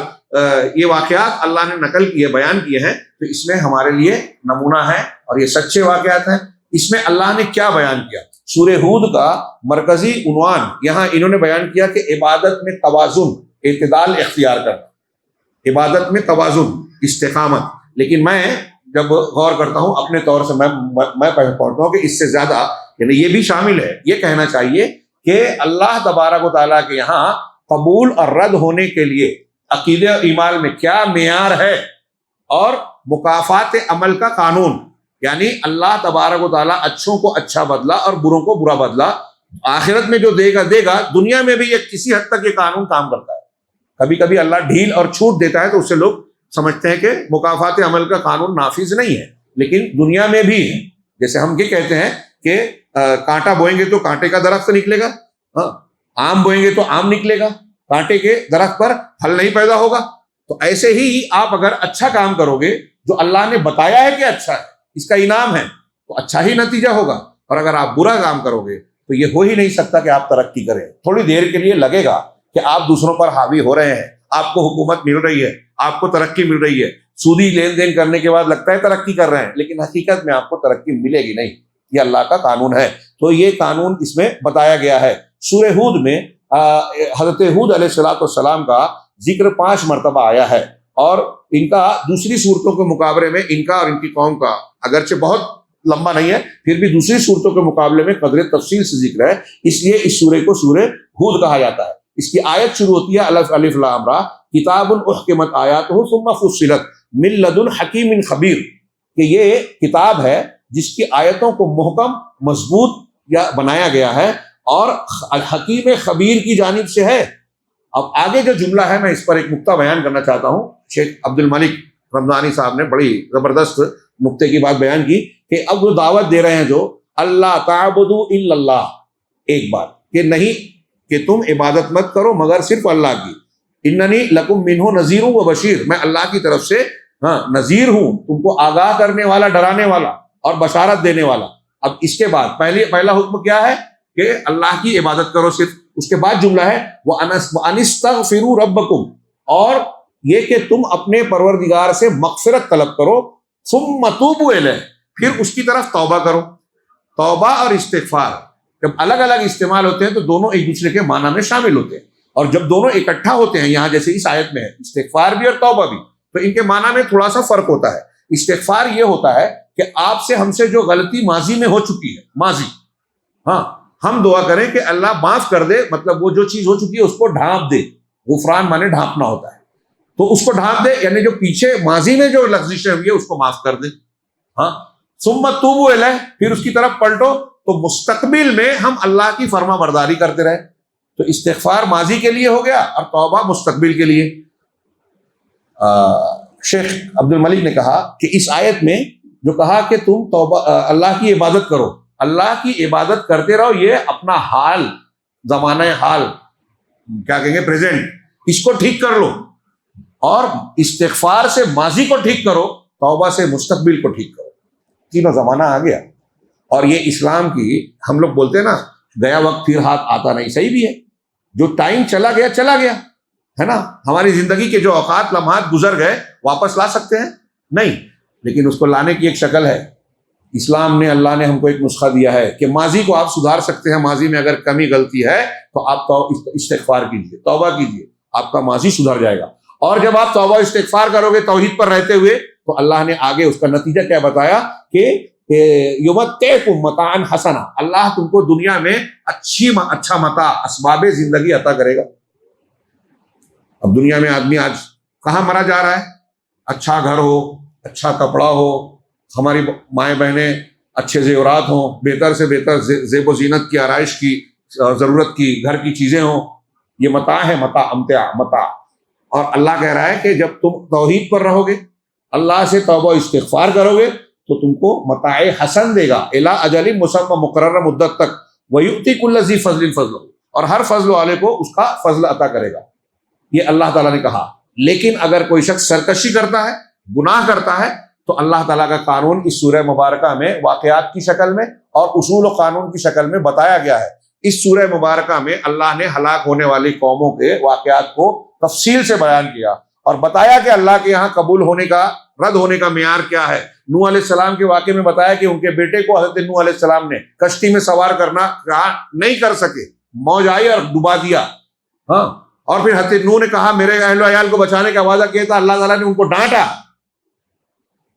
یہ واقعات اللہ نے نقل کیے، بیان کیے ہیں، تو اس میں ہمارے لیے نمونہ ہے اور یہ سچے واقعات ہیں۔ اس میں اللہ نے کیا بیان کیا؟ سورہ ہود کا مرکزی عنوان یہاں انہوں نے بیان کیا کہ عبادت میں توازن، اعتدال اختیار کرنا، عبادت میں توازن، استقامت۔ لیکن میں جب غور کرتا ہوں اپنے طور سے، میں پڑھتا ہوں کہ اس سے زیادہ یعنی یہ بھی شامل ہے، یہ کہنا چاہیے کہ اللہ تبارک و تعالیٰ کے یہاں قبول اور رد ہونے کے لیے عقیدے اور ایمان میں کیا معیار ہے، اور مکافات عمل کا قانون، یعنی اللہ تبارک و تعالیٰ اچھوں کو اچھا بدلا اور بروں کو برا بدلا، آخرت میں جو دے گا، دنیا میں بھی یہ کسی حد تک یہ قانون کام کرتا ہے۔ کبھی کبھی اللہ ڈھیل اور چھوٹ دیتا ہے تو اس سے لوگ سمجھتے ہیں کہ مکافات عمل کا قانون نافذ نہیں ہے، لیکن دنیا میں بھی ہے۔ جیسے ہم یہ کہتے ہیں کہ کانٹا بوئیں گے تو کانٹے کا درخت نکلے گا، آم بوئیں گے تو آم نکلے گا، کانٹے کے درخت پر پھل نہیں پیدا ہوگا۔ تو ایسے ہی آپ اگر اچھا کام کرو گے جو اللہ نے بتایا ہے کہ اچھا ہے، اس کا انعام ہے، تو اچھا ہی نتیجہ ہوگا، اور اگر آپ برا کام کرو گے تو تو یہ ہو ہی نہیں سکتا کہ آپ ترقی کریں. تھوڑی دیر کے لیے لگے گا کہ آپ دوسروں پر حاوی ہو رہے ہیں, آپ کو حکومت مل رہی ہے, آپ کو ترقی مل رہی ہے, سودی لین دین کرنے کے بعد لگتا ہے ترقی کر رہے ہیں, لیکن حقیقت میں آپ کو ترقی ملے گی نہیں. یہ اللہ کا قانون ہے. تو یہ قانون اس میں بتایا گیا ہے. سورہ ہود میں حضرت ہود علیہ السلام کا ذکر 5 مرتبہ آیا ہے, اور ان کا دوسری صورتوں کے مقابلے میں ان کا اور ان کی قوم کا اگرچہ بہت لمبا نہیں ہے, پھر بھی دوسری صورتوں کے مقابلے میں قدر تفصیل سے ذکر ہے. اس لیے اس سورہ کو سورہ ہود کہا جاتا ہے. اس کی آیت شروع ہوتی ہے الف لام را کتاب احکمت آیاتہ ثم فصلت من لدن حکیم خبیر, کہ یہ کتاب ہے جس کی آیتوں کو محکم, مضبوط یا بنایا گیا ہے اور حکیم خبیر کی جانب سے ہے. اب آگے جو جملہ ہے میں اس پر ایک نقطہ بیان کرنا چاہتا ہوں. شیخ عبد الملک رمضانی صاحب نے بڑی زبردست نقطے کی بات بیان کی کہ اب وہ دعوت دے رہے ہیں جو اللہ تعبدوا الا اللہ, ایک بات کہ نہیں کہ تم عبادت مت کرو مگر صرف اللہ کی. اننی لکم منہ نذیر و بشیر, میں اللہ کی طرف سے نذیر ہوں, تم کو آگاہ کرنے والا, ڈرانے والا اور بشارت دینے والا. اب اس کے بعد پہلا حکم کیا ہے کہ اللہ کی عبادت کرو صرف. اس کے بعد جملہ ہے وَأَنِسْتَغْفِرُوا رَبَّكُمْ, اور یہ کہ تم اپنے پروردگار سے مغفرت طلب کرو, ثُمَّ تُوبُوا إِلَيْهِ, پھر اس کی طرف توبہ کرو. توبہ اور استغفار جب الگ الگ استعمال ہوتے ہیں تو دونوں ایک دوسرے کے معنی میں شامل ہوتے ہیں, اور جب دونوں اکٹھا ہوتے ہیں یہاں جیسے اس آیت میں ہے استغفار بھی اور توبہ بھی, تو ان کے معنی میں تھوڑا سا فرق ہوتا ہے. استغفار یہ ہوتا ہے کہ آپ سے ہم سے جو غلطی ماضی میں ہو چکی ہے, ماضی, ہم دعا کریں کہ اللہ معاف کر دے, مطلب وہ جو چیز ہو چکی ہے اس کو ڈھانپ دے. غفران مانے ڈھانپنا ہوتا ہے, تو اس کو ڈھانپ دے, یعنی جو پیچھے ماضی میں جو لغزشیں ہوئی ہے اس کو معاف کر دے. ثم توبوا الیہ, پھر اس کی طرف پلٹو, تو مستقبل میں ہم اللہ کی فرما برداری کرتے رہے. تو استغفار ماضی کے لیے ہو گیا اور توبہ مستقبل کے لیے. شیخ عبد الملک نے کہا کہ اس آیت میں جو کہا کہ تم توبہ اللہ کی عبادت کرو, اللہ کی عبادت کرتے رہو, یہ اپنا حال, زمانہ حال کیا کہیں گے, پریزنٹ, اس کو ٹھیک کر لو, اور استغفار سے ماضی کو ٹھیک کرو, توبہ سے مستقبل کو ٹھیک کرو. تینوں زمانہ آ گیا. اور یہ اسلام کی, ہم لوگ بولتے ہیں نا گیا وقت پھر ہاتھ آتا نہیں, صحیح بھی ہے. جو ٹائم چلا گیا چلا گیا ہے نا. ہماری زندگی کے جو اوقات لمحات گزر گئے واپس لا سکتے ہیں نہیں, لیکن اس کو لانے کی ایک شکل ہے. اسلام نے, اللہ نے ہم کو ایک نسخہ دیا ہے کہ ماضی کو آپ سدھار سکتے ہیں. ماضی میں اگر کمی غلطی ہے تو آپ استغفار کیجیے, توبہ کیجیے, آپ کا ماضی سدھر جائے گا. اور جب آپ توبہ استغفار کرو گے توحید پر رہتے ہوئے, تو اللہ نے آگے اس کا نتیجہ کیا بتایا کہ یمتعکم متاعا حسنا, اللہ تم کو دنیا میں اچھا متاع, اسباب زندگی عطا کرے گا. اب دنیا میں آدمی آج کہاں مرا جا رہا ہے؟ اچھا گھر ہو, اچھا کپڑا ہو, ہماری مائیں بہنیں اچھے زیورات ہوں, بہتر سے بہتر زیب و زینت کی, آرائش کی, ضرورت کی گھر کی چیزیں ہوں, یہ متاع ہے, متاع. اور اللہ کہہ رہا ہے کہ جب تم توحید پر رہو گے, اللہ سے توبہ استغفار کرو گے, تو تم کو متاع حسن دے گا, الی اجل مسمى مقرر مدت تک, ویؤتی کل ذی فضل فضلہ, اور ہر فضل والے کو اس کا فضل عطا کرے گا. یہ اللہ تعالیٰ نے کہا. لیکن اگر کوئی شخص سرکشی کرتا ہے, گناہ کرتا ہے, تو اللہ تعالیٰ کا قانون اس سورہ مبارکہ میں واقعات کی شکل میں اور اصول و قانون کی شکل میں بتایا گیا ہے. اس سورہ مبارکہ میں اللہ نے ہلاک ہونے والی قوموں کے واقعات کو تفصیل سے بیان کیا اور بتایا کہ اللہ کے یہاں قبول ہونے کا, رد ہونے کا معیار کیا ہے. نوح علیہ السلام کے واقعے میں بتایا کہ ان کے بیٹے کو حضرت نوح علیہ السلام نے کشتی میں سوار کرنا نہیں کر سکے, موج آئی اور ڈبا دیا. اور پھر حضرت نوح نے کہا میرے اہل و عیال کو بچانے کا وعدہ کیا تھا, اللہ تعالیٰ نے ان کو ڈانٹا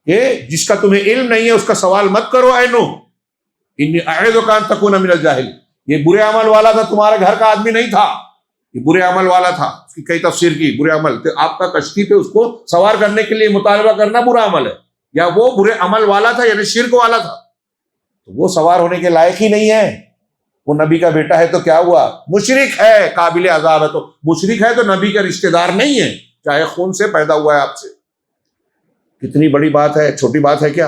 کہ جس کا تمہیں علم نہیں ہے اس کا سوال مت کرو اے نوح, انی اعظک ان تکون من الجاہلین. یہ برے عمل والا تھا, تمہارے گھر کا آدمی نہیں تھا, یہ برے عمل والا تھا. اس کی کئی تفسیر کی, برے عمل تو آپ کا کشتی پہ اس کو سوار کرنے کے لیے مطالبہ کرنا برا عمل ہے, یا وہ برے عمل والا تھا یعنی شرک والا تھا, تو وہ سوار ہونے کے لائق ہی نہیں ہے. وہ نبی کا بیٹا ہے تو کیا ہوا, مشرک ہے, قابل عذاب ہے. تو مشرک ہے تو نبی کا رشتہ دار نہیں ہے, چاہے خون سے پیدا ہوا ہے آپ سے. کتنی بڑی بات ہے, چھوٹی بات ہے کیا؟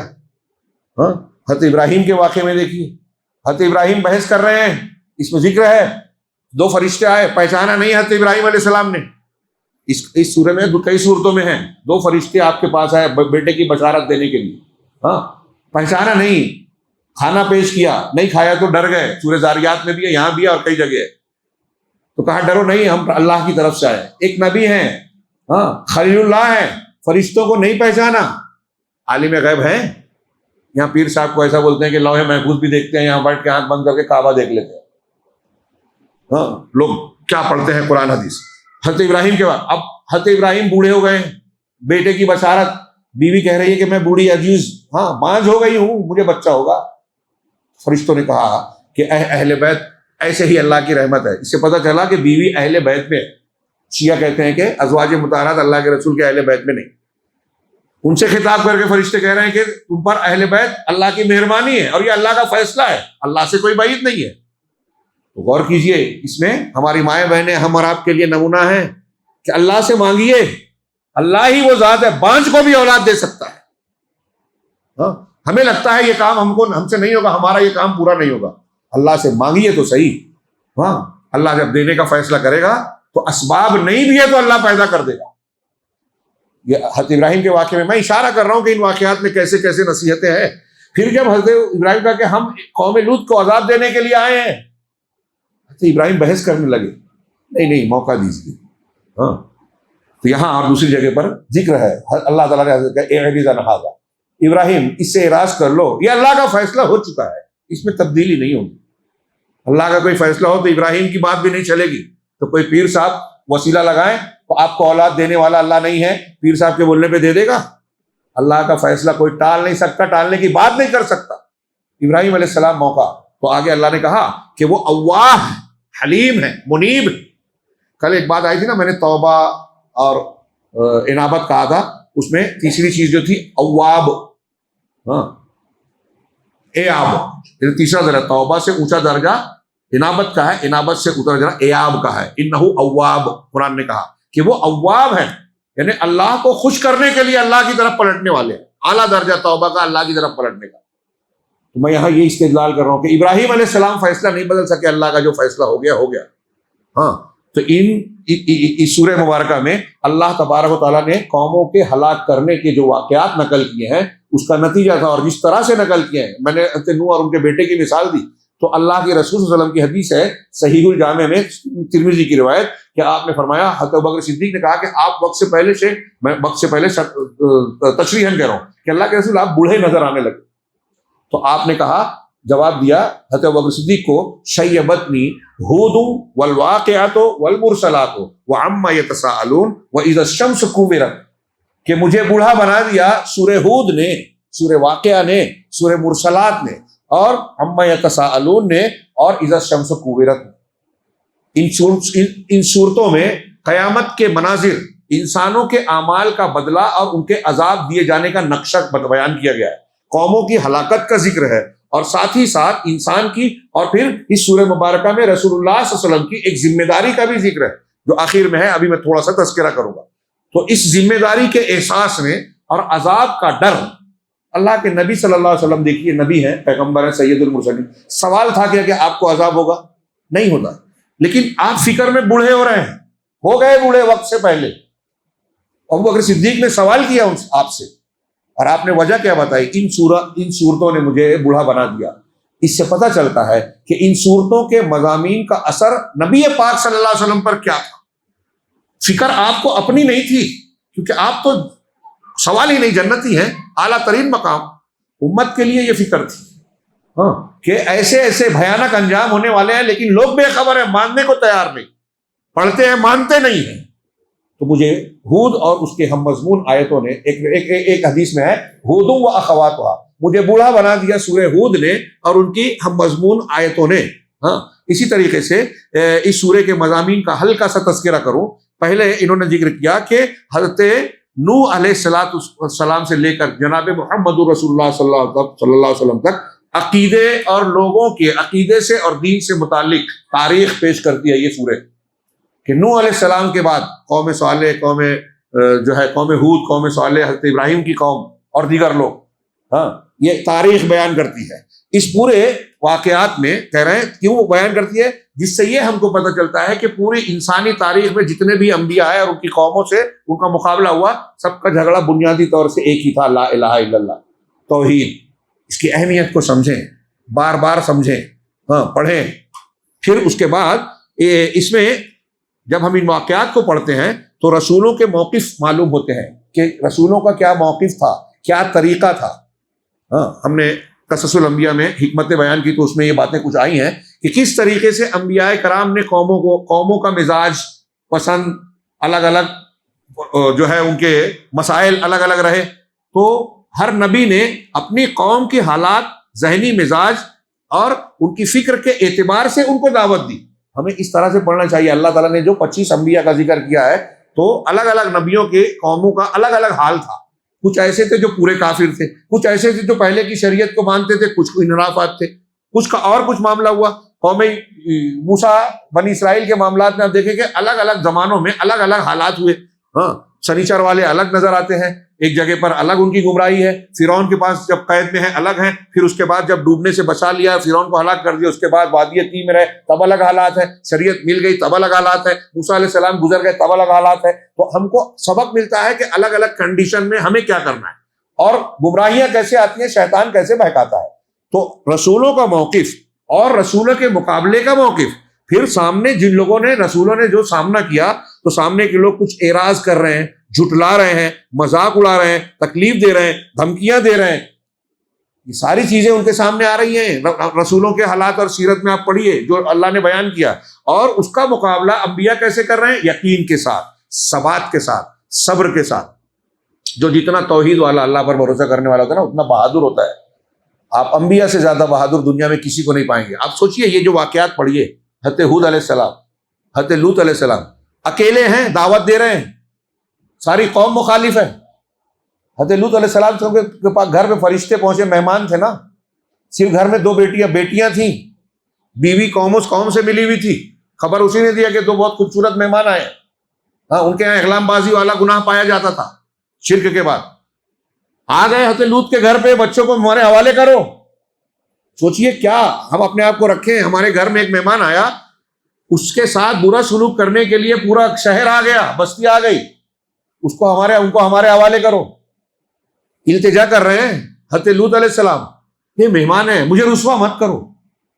حضرت ابراہیم کے واقعے میں دیکھیے, حضرت ابراہیم بحث کر رہے ہیں, اس میں ذکر ہے 2 فرشتے آئے, پہچانا نہیں حضرت ابراہیم علیہ السلام نے. اس سورہ میں کئی صورتوں میں ہیں 2 فرشتے آپ کے پاس آئے بیٹے کی بشارت دینے کے لیے, پہچانا نہیں. کھانا پیش کیا، نہیں کھایا تو ڈر گئے، سورہ زاریات میں بھی ہے، یہاں بھی ہے اور کئی جگہ ہے، تو کہا ڈرو نہیں، ہم اللہ کی طرف سے آئے، ایک نبی ہیں، ہاں خلیل اللہ ہیں، فرشتوں کو نہیں پہچانا، عالم غیب ہیں، یہاں پیر صاحب کو ایسا بولتے ہیں کہ لوح محفوظ بھی دیکھتے ہیں، یہاں بیٹھ کے آنکھ بند کر کے کعبہ دیکھ لیتے ہیں، ہاں لوگ کیا پڑھتے ہیں قرآن حدیث۔ حضرت ابراہیم کے بعد اب حضرت ابراہیم بوڑھے ہو گئے، بیٹے کی بشارت، بیوی کہہ رہی ہے کہ میں بوڑھی عجوز، ہاں بانجھ ہو گئی ہوں، مجھے بچہ ہوگا۔ فرشتوں نے کہا کہ اہل بیت ایسے ہی اللہ کی رحمت ہے، اس سے پتہ چلا کہ بیوی اہل بیت میں، شیعہ کہتے ہیں کہ ازواج مطہرات اللہ کے رسول کے اہل بیت میں نہیں، ان سے خطاب کر کے فرشتے کہہ رہے ہیں کہ تم پر اہل بیت اللہ کی مہربانی ہے اور یہ اللہ کا فیصلہ ہے، اللہ سے کوئی بعید نہیں ہے۔ تو غور کیجئے، اس میں ہماری مائیں بہنیں ہم اور آپ کے لیے نمونہ ہیں کہ اللہ سے مانگیے، اللہ ہی وہ ذات ہے، بانجھ کو بھی اولاد دے سکتا ہے۔ ہاں ہمیں لگتا ہے یہ کام ہم سے نہیں ہوگا، ہمارا یہ کام پورا نہیں ہوگا، اللہ سے مانگیے تو صحیح، ہاں اللہ جب دینے کا فیصلہ کرے گا تو اسباب نہیں بھی ہے تو اللہ پیدا کر دے گا۔ یہ حضرت ابراہیم کے واقعے میں میں اشارہ کر رہا ہوں کہ ان واقعات میں کیسے کیسے نصیحتیں ہیں۔ پھر جب حضرت ابراہیم کہا کہ ہم قوم لوط کو عذاب دینے کے لیے آئے ہیں، حضرت ابراہیم بحث کرنے لگے، نہیں موقع دیجیے، ہاں تو یہاں اور دوسری جگہ پر ذکر ہے، اللہ تعالیٰ نے حضرت کہا اعرض عن ھذا، ابراہیم اس سے اعراض کر لو، یہ اللہ کا فیصلہ ہو چکا ہے، اس میں تبدیلی نہیں ہوگی۔ اللہ کا کوئی فیصلہ ہو تو ابراہیم کی بات بھی نہیں چلے گی، تو کوئی پیر صاحب وسیلہ لگائیں تو آپ کو اولاد دینے والا اللہ نہیں ہے، پیر صاحب کے بولنے پہ دے دے گا؟ اللہ کا فیصلہ کوئی ٹال نہیں سکتا، ٹالنے کی بات نہیں کر سکتا۔ ابراہیم علیہ السلام موقع، تو آگے اللہ نے کہا کہ وہ اواہ حلیم ہے، منیب۔ کل ایک بات آئی تھی نا، میں نے توبہ اور انابت کہا تھا، اس میں تیسری چیز جو تھی اواب، ہاں ایاب، تیسرا درجہ، توبہ سے اونچا درجہ انابت کا ہے، انابت سے اوپر درجہ ایاب کا ہے، انہو اواب، قرآن نے کہا کہ وہ اواب ہیں، یعنی اللہ کو خوش کرنے کے لیے اللہ کی طرف پلٹنے والے ہیں، اعلیٰ درجہ توبہ کا اللہ کی طرف پلٹنے کا۔ تو میں یہاں یہ استدلال کر رہا ہوں کہ ابراہیم علیہ السلام فیصلہ نہیں بدل سکے، اللہ کا جو فیصلہ ہو گیا ہو گیا۔ ہاں تو اس سورہ مبارکہ میں اللہ تبارک و تعالیٰ نے قوموں کے ہلاک کرنے کے جو واقعات نقل کیے ہیں اس کا نتیجہ تھا، اور جس طرح سے نقل کیے ہیں، میں نے نوح اور ان کے بیٹے کی مثال دی، تو اللہ کے رسول صلی اللہ علیہ وسلم کی حدیث ہے صحیح الجامع میں، ترمذی کی روایت، کہ آپ نے فرمایا، حضرت ابوبکر صدیق نے کہا کہ آپ وقت سے پہلے تشریحاً کہہ رہا ہوں کہ اللہ کے رسول آپ بوڑھے نظر آنے لگے، تو آپ نے کہا، جواب دیا حضرت ابوبکر صدیق کو، شیبتنی ہود والواقعات والمرسلات وعما یتساءلون واذا الشمس کوورت، کہ مجھے بوڑھا بنا دیا سورہ ہود نے، سورہ واقعہ نے، سورہ مرسلات نے، اور عما یتساءلون نے، اور اذا الشمس کوورت۔ ان صورتوں میں قیامت کے مناظر، انسانوں کے اعمال کا بدلہ اور ان کے عذاب دیے جانے کا نقشہ بیان کیا گیا ہے، قوموں کی ہلاکت کا ذکر ہے، اور ساتھ ہی ساتھ انسان کی، اور پھر اس سورہ مبارکہ میں رسول اللہ صلی اللہ علیہ وسلم کی ایک ذمہ داری کا بھی ذکر ہے جو آخر میں ہے، ابھی میں تھوڑا سا تذکرہ کروں گا۔ تو اس ذمہ داری کے احساس میں اور عذاب کا ڈر، اللہ کے نبی صلی اللہ علیہ وسلم، دیکھیے نبی ہیں، پیغمبر ہیں، سید المرسلین، سوال تھا کہ آپ کو عذاب ہوگا؟ نہیں ہوتا، لیکن آپ فکر میں بوڑھے ہو رہے ہیں، ہو گئے بوڑھے وقت سے پہلے۔ ابوبکر صدیق نے سوال کیا آپ سے، اور آپ نے وجہ کیا بتائی؟ ان صورتوں نے مجھے بوڑھا بنا دیا۔ اس سے پتہ چلتا ہے کہ ان صورتوں کے مضامین کا اثر نبی پاک صلی اللہ علیہ وسلم پر کیا تھا۔ فکر آپ کو اپنی نہیں تھی، کیونکہ آپ تو سوال ہی نہیں، جنتی ہیں، اعلیٰ ترین مقام، امت کے لیے یہ فکر تھی، ہاں کہ ایسے ایسے بھیانک انجام ہونے والے ہیں، لیکن لوگ بے خبر ہیں، ماننے کو تیار نہیں، پڑھتے ہیں مانتے نہیں ہیں۔ تو مجھے ہود اور اس کے ہم مضمون آیتوں نے، ایک حدیث میں ہے ہود و اخواتھا، مجھے بوڑھا بنا دیا سورہ ہود نے اور ان کی ہم مضمون آیتوں نے۔ ہاں اسی طریقے سے اس سورہ کے مضامین کا ہلکا سا تذکرہ کروں۔ پہلے انہوں نے ذکر کیا کہ حضرت نوح علیہ السلام سے لے کر جناب محمد رسول اللہ صلی اللہ علیہ وسلم تک عقیدے اور لوگوں کے عقیدے سے اور دین سے متعلق تاریخ پیش کرتی ہے یہ سورہ، کہ نوح علیہ السلام کے بعد قوم صالح، قوم ہود، قوم صالح، حضرت ابراہیم کی قوم اور دیگر لوگ، ہاں یہ تاریخ بیان کرتی ہے۔ اس پورے واقعات میں کہہ رہے ہیں کیوں بیان کرتی ہے؟ جس سے یہ ہم کو پتہ چلتا ہے کہ پوری انسانی تاریخ میں جتنے بھی انبیاء آئے اور ان کی قوموں سے ان کا مقابلہ ہوا، سب کا جھگڑا بنیادی طور سے ایک ہی تھا، لا الہ الا اللہ، توحید۔ اس کی اہمیت کو سمجھیں بار بار سمجھیں، پڑھیں. پھر اس کے بعد اس میں جب ہم ان واقعات کو پڑھتے ہیں تو رسولوں کے موقف معلوم ہوتے ہیں کہ رسولوں کا کیا موقف تھا، کیا طریقہ تھا. ہم نے قصص الانبیاء میں حکمتیں بیان کی تو اس میں یہ باتیں کچھ آئی ہیں کہ کس طریقے سے انبیاء کرام نے قوموں کا مزاج پسند الگ الگ جو ہے ان کے مسائل الگ الگ رہے. تو ہر نبی نے اپنی قوم کے حالات، ذہنی مزاج اور ان کی فکر کے اعتبار سے ان کو دعوت دی. ہمیں اس طرح سے پڑھنا چاہیے. اللہ تعالیٰ نے جو 25 انبیاء کا ذکر کیا ہے تو الگ الگ نبیوں کے قوموں کا الگ الگ حال تھا. کچھ ایسے تھے جو پورے کافر تھے، کچھ ایسے تھے جو پہلے کی شریعت کو مانتے تھے، کچھ انحرافات تھے، کچھ کا اور کچھ معاملہ ہوا. قوم موسیٰ بنی اسرائیل کے معاملات میں آپ دیکھیں کہ الگ الگ زمانوں میں الگ الگ حالات ہوئے. سنیچر والے الگ نظر آتے ہیں، ایک جگہ پر الگ ان کی گمراہی ہے. فرعون کے پاس جب قید میں ہیں الگ ہیں، پھر اس کے بعد جب ڈوبنے سے بچا لیا، فرعون کو ہلاک کر دیا، اس کے بعد وادی طی میں رہے تب الگ حالات ہیں. شریعت مل گئی تب الگ حالات ہیں. موسیٰ علیہ السلام گزر گئے تب الگ حالات ہیں. تو ہم کو سبق ملتا ہے کہ الگ الگ کنڈیشن میں ہمیں کیا کرنا ہے اور گمراہیاں کیسے آتی ہیں، شیطان کیسے بہکاتا ہے. تو رسولوں کا موقف اور رسولوں کے مقابلے کا موقف، پھر سامنے جن لوگوں نے رسولوں نے جو سامنا کیا تو سامنے کے لوگ کچھ اعراض کر رہے ہیں، جھٹلا رہے ہیں، مذاق اڑا رہے ہیں، تکلیف دے رہے ہیں، دھمکیاں دے رہے ہیں. یہ ساری چیزیں ان کے سامنے آ رہی ہیں. رسولوں کے حالات اور سیرت میں آپ پڑھیے جو اللہ نے بیان کیا، اور اس کا مقابلہ انبیاء کیسے کر رہے ہیں؟ یقین کے ساتھ، ثبات کے ساتھ، صبر کے ساتھ. جو جتنا توحید والا، اللہ پر بھروسہ کرنے والا ہوتا ہے نا، اتنا بہادر ہوتا ہے. آپ انبیاء سے زیادہ بہادر دنیا میں کسی کو نہیں پائیں گے. آپ سوچئے یہ جو واقعات پڑھیے، حضرت ہود علیہ السلام، حضرت لوط علیہ السلام اکیلے ہیں، دعوت دے رہے ہیں، ساری قوم مخالف ہے. حضرت لوط علیہ السلام کے پاس گھر میں فرشتے پہنچے، مہمان تھے نا. صرف گھر میں 2 بیٹیاں تھیں، بیوی قوم سے ملی ہوئی تھی. خبر اسی نے دیا کہ 2 بہت خوبصورت مہمان آئے. ان کے یہاں اغلام بازی والا گناہ پایا جاتا تھا شرک کے بعد. آ گئے حضرت لوط کے گھر پہ، بچوں کو ہمارے حوالے کرو. سوچئے کیا ہم اپنے آپ کو رکھیں. ہمارے گھر میں ایک مہمان آیا، اس کے ساتھ برا سلوک کرنے کے لیے پورا شہر آ گیا، بستی آ گئی، ان کو ہمارے حوالے کرو. التجا کر رہے ہیں حضرت لوط علیہ السلام، یہ مہمان ہے، مجھے رسوا مت کرو.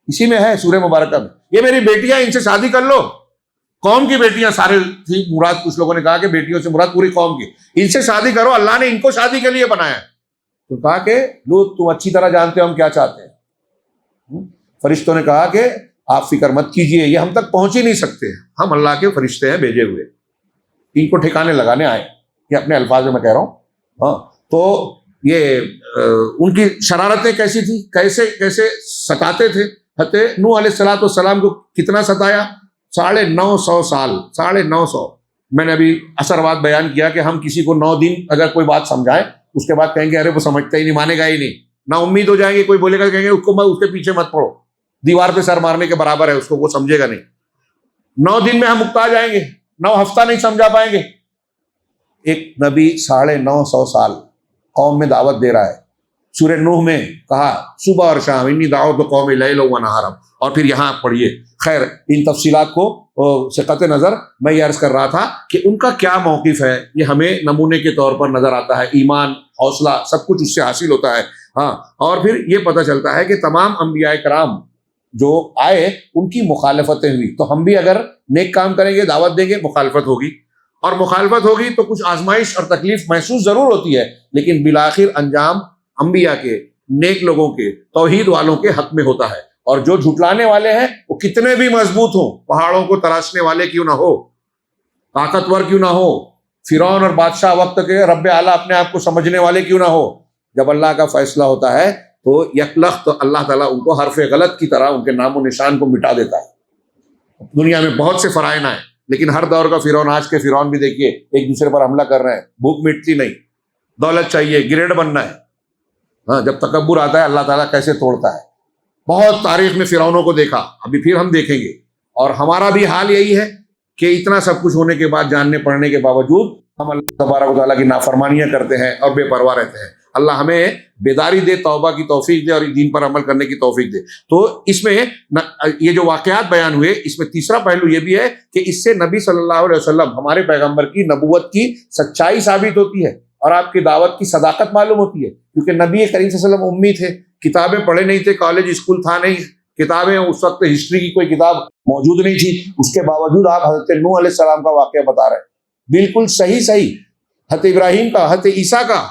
اسی میں ہے سورہ مبارکہ میں، یہ میری بیٹیاں، ان سے شادی کر لو. قوم کی بیٹیاں سارے تھی مراد. کچھ لوگوں نے کہا کہ بیٹیوں سے مراد پوری قوم کی، ان سے شادی کرو، اللہ نے ان کو شادی کے لیے بنایا. تو کہا کہ لوط تم اچھی طرح جانتے ہو ہم کیا چاہتے ہیں. فرشتوں نے کہا کہ آپ فکر مت کیجئے، یہ ہم تک پہنچ ہی نہیں سکتے، ہم اللہ کے فرشتے ہیں بھیجے ہوئے، ان کو ٹھکانے لگانے آئے. یہ اپنے الفاظ میں کہہ رہا ہوں. تو یہ ان کی شرارتیں کیسی تھی، کیسے ستاتے تھے. حضرت نوح علیہ السلام کو کتنا ستایا؟ 950 سال، 950. میں نے ابھی اثر بات بیان کیا کہ ہم کسی کو 9 دن اگر کوئی بات سمجھائیں، اس کے بعد کہیں گے ارے وہ سمجھتا ہی نہیں، مانے گا ہی نہیں، نا امید ہو جائیں گے. کوئی بولے گا کہیں گے اس کے پیچھے مت پڑو، دیوار پہ سر مارنے کے برابر ہے اس کو، وہ سمجھے گا نہیں. 9 دن میں ہم اکتا جائیں گے، 9 ہفتہ نہیں سمجھا پائیں گے. ایک نبی 950 سال قوم میں دعوت دے رہا ہے. سورہ نوح میں کہا صبح اور شام انی دعوت قوم لیلا و نہارا، اور پھر یہاں پڑھیے. خیر ان تفصیلات کو سے قطع نظر میں یہ عرض کر رہا تھا کہ ان کا کیا موقف ہے، یہ ہمیں نمونے کے طور پر نظر آتا ہے. ایمان، حوصلہ، سب کچھ اس سے حاصل ہوتا ہے. اور پھر یہ پتہ چلتا ہے کہ تمام انبیاء کرام جو آئے ان کی مخالفتیں ہوئی. تو ہم بھی اگر نیک کام کریں گے، دعوت دیں گے، مخالفت ہوگی، اور مخالفت ہوگی تو کچھ آزمائش اور تکلیف محسوس ضرور ہوتی ہے، لیکن بالآخر انجام انبیاء کے، نیک لوگوں کے، توحید والوں کے حق میں ہوتا ہے. اور جو جھٹلانے والے ہیں وہ کتنے بھی مضبوط ہوں، پہاڑوں کو تراشنے والے کیوں نہ ہو، طاقتور کیوں نہ ہو، فرعون اور بادشاہ وقت کے رب اعلیٰ اپنے آپ کو سمجھنے والے کیوں نہ ہو، جب اللہ کا فیصلہ ہوتا ہے تو یکلخت اللہ تعالیٰ ان کو حرف غلط کی طرح ان کے نام و نشان کو مٹا دیتا ہے. دنیا میں بہت سے فرائض ہیں، لیکن ہر دور کا فرعون، آج کے فرعون بھی دیکھیے ایک دوسرے پر حملہ کر رہے ہیں. بھوک مٹتی نہیں، دولت چاہیے، گریڈ بننا ہے. جب تکبر آتا ہے اللہ تعالیٰ کیسے توڑتا ہے. بہت تاریخ میں فرعونوں کو دیکھا، ابھی پھر ہم دیکھیں گے. اور ہمارا بھی حال یہی ہے کہ اتنا سب کچھ ہونے کے بعد، جاننے پڑھنے کے باوجود ہم اللہ تبارک و تعالیٰ کی نافرمانیاں کرتے ہیں اور بے پرواہ رہتے ہیں. اللہ ہمیں بیداری دے، توبہ کی توفیق دے اور دین پر عمل کرنے کی توفیق دے. تو اس میں یہ جو واقعات بیان ہوئے، اس میں تیسرا پہلو یہ بھی ہے کہ اس سے نبی صلی اللہ علیہ وسلم، ہمارے پیغمبر کی نبوت کی سچائی ثابت ہوتی ہے اور آپ کی دعوت کی صداقت معلوم ہوتی ہے. کیونکہ نبی کریم صلی اللہ علیہ وسلم امی تھے، کتابیں پڑھے نہیں تھے، کالج اسکول تھا نہیں، کتابیں اس وقت ہسٹری کی کوئی کتاب موجود نہیں تھی، اس کے باوجود آپ حضرت نوح علیہ السلام کا واقعہ بتا رہے ہیں، بالکل صحیح، حضرت ابراہیم کا، حضرت عیسیٰ کا،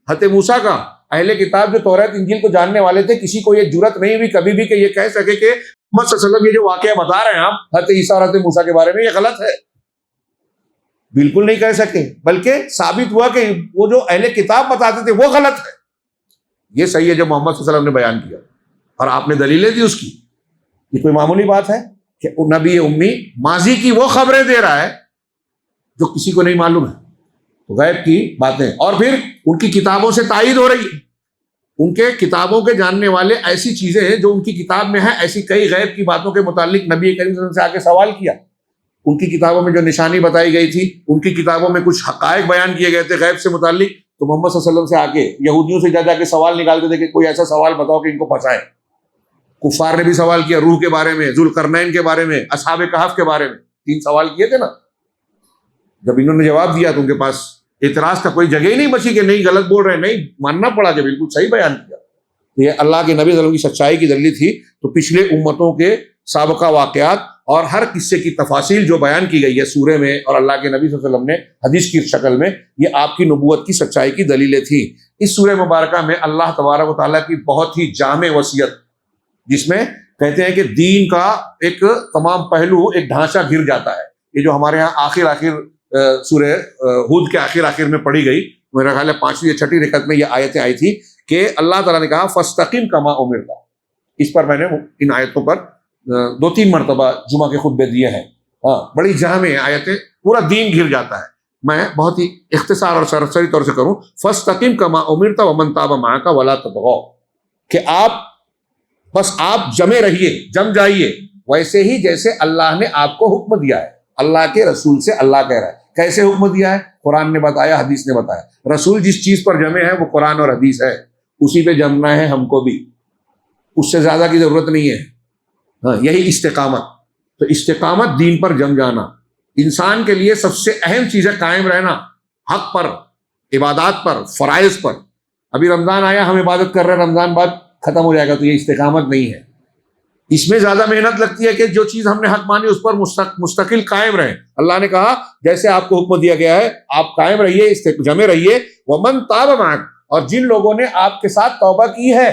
حضرت موسیٰ کا۔ اہل کتاب جو توریت انجیل کو جاننے والے تھے، کسی کو یہ جرت نہیں ہوئی کبھی بھی کہ یہ کہہ سکے کہ محمد صلی اللہ علیہ وسلم یہ جو واقعہ بتا رہے ہیں آپ حضرت عیسیٰ اور حضرت موسیٰ کے بارے میں، یہ غلط ہے، بالکل نہیں کہہ سکے، بلکہ ثابت ہوا کہ وہ جو اہل کتاب بتاتے تھے وہ غلط ہے، یہ صحیح ہے جو محمد صلی اللہ علیہ وسلم نے بیان کیا اور آپ نے دلیلیں دی اس کی۔ یہ کوئی معمولی بات ہے کہ نبی امی ماضی کی وہ خبریں دے رہا ہے جو کسی کو نہیں معلوم ہے، غیب کی باتیں، اور پھر ان کی کتابوں سے تائید ہو رہی ہے، ان کے کتابوں کے جاننے والے ایسی چیزیں ہیں جو ان کی کتاب میں ہیں، ایسی کئی غیب کی باتوں کے متعلق نبی کریم صلی اللہ علیہ وسلم سے آ کے سوال کیا، ان کی کتابوں میں جو نشانی بتائی گئی تھی، ان کی کتابوں میں کچھ حقائق بیان کیے گئے تھے غیب سے متعلق، تو محمد صلی اللہ علیہ وسلم سے آ کے یہودیوں سے جا کے سوال نکالتے تھے کہ کوئی ایسا سوال بتاؤ کہ ان کو پھنسائے۔ کفار نے بھی سوال کیا روح کے بارے میں، ذوالقرنین کے بارے میں، اصحاب کہف کے بارے میں، 3 سوال کیے تھے نا۔ جب انہوں نے جواب دیا تو ان کے پاس اعتراض کا کوئی جگہ ہی نہیں بچی کہ نہیں غلط بول رہے ہیں، نہیں، ماننا پڑا کہ بالکل صحیح بیان کیا۔ یہ اللہ کے نبی صلی اللہ علیہ وسلم کی سچائی کی دلیل تھی۔ تو پچھلے امتوں کے سابقہ واقعات اور ہر قصے کی تفاصیل جو بیان کی گئی ہے سورے میں اور اللہ کے نبی صلی اللہ علیہ وسلم نے حدیث کی شکل میں، یہ آپ کی نبوت کی سچائی کی دلیلیں تھیں۔ اس سورہ مبارکہ میں اللہ تبارک و تعالیٰ کی بہت ہی جامع وصیت، جس میں کہتے ہیں کہ دین کا ایک تمام پہلو، ایک ڈھانچہ گر جاتا ہے۔ یہ جو ہمارے ہاں آخر سورہ ہود کے آخر میں پڑھی گئی، میرا خیال ہے 5ویں یا 6ٹھی رکعت میں یہ آیتیں آئی تھی کہ اللہ تعالیٰ نے کہا فَاسْتَقِمْ كَمَا أُمِرْتَ۔ اس پر میں نے ان آیتوں پر 2-3 مرتبہ جمعہ کے خطبے دیے ہیں۔ ہاں، بڑی جامع آیتیں، پورا دین گر جاتا ہے۔ میں بہت ہی اختصار اور سرسری طور سے کروں، فَاسْتَقِمْ كَمَا أُمِرْتَ وَمَنْ تَابَ مَعَكَ وَلَا تَطْغَوْا، کہ آپ جمے رہیے، جم جائیے ویسے ہی جیسے اللہ نے آپ کو حکم دیا ہے۔ اللہ کے رسول سے اللہ کہہ رہا ہے، کیسے حکم دیا ہے؟ قرآن نے بتایا، حدیث نے بتایا۔ رسول جس چیز پر جمے ہیں وہ قرآن اور حدیث ہے، اسی پہ جمنا ہے ہم کو بھی، اس سے زیادہ کی ضرورت نہیں ہے۔ ہاں، یہی استقامت۔ تو استقامت دین پر جم جانا، انسان کے لیے سب سے اہم چیز ہے، قائم رہنا حق پر، عبادات پر، فرائض پر۔ ابھی رمضان آیا، ہم عبادت کر رہے ہیں، رمضان بعد ختم ہو جائے گا، تو یہ استقامت نہیں ہے۔ اس میں زیادہ محنت لگتی ہے کہ جو چیز ہم نے حق مانی اس پر مستقل قائم رہیں۔ اللہ نے کہا جیسے آپ کو حکم دیا گیا ہے آپ قائم رہیے، جمے رہیے۔ وَمَن تَابَ مَعَكَ، اور جن لوگوں نے آپ کے ساتھ توبہ کی ہے،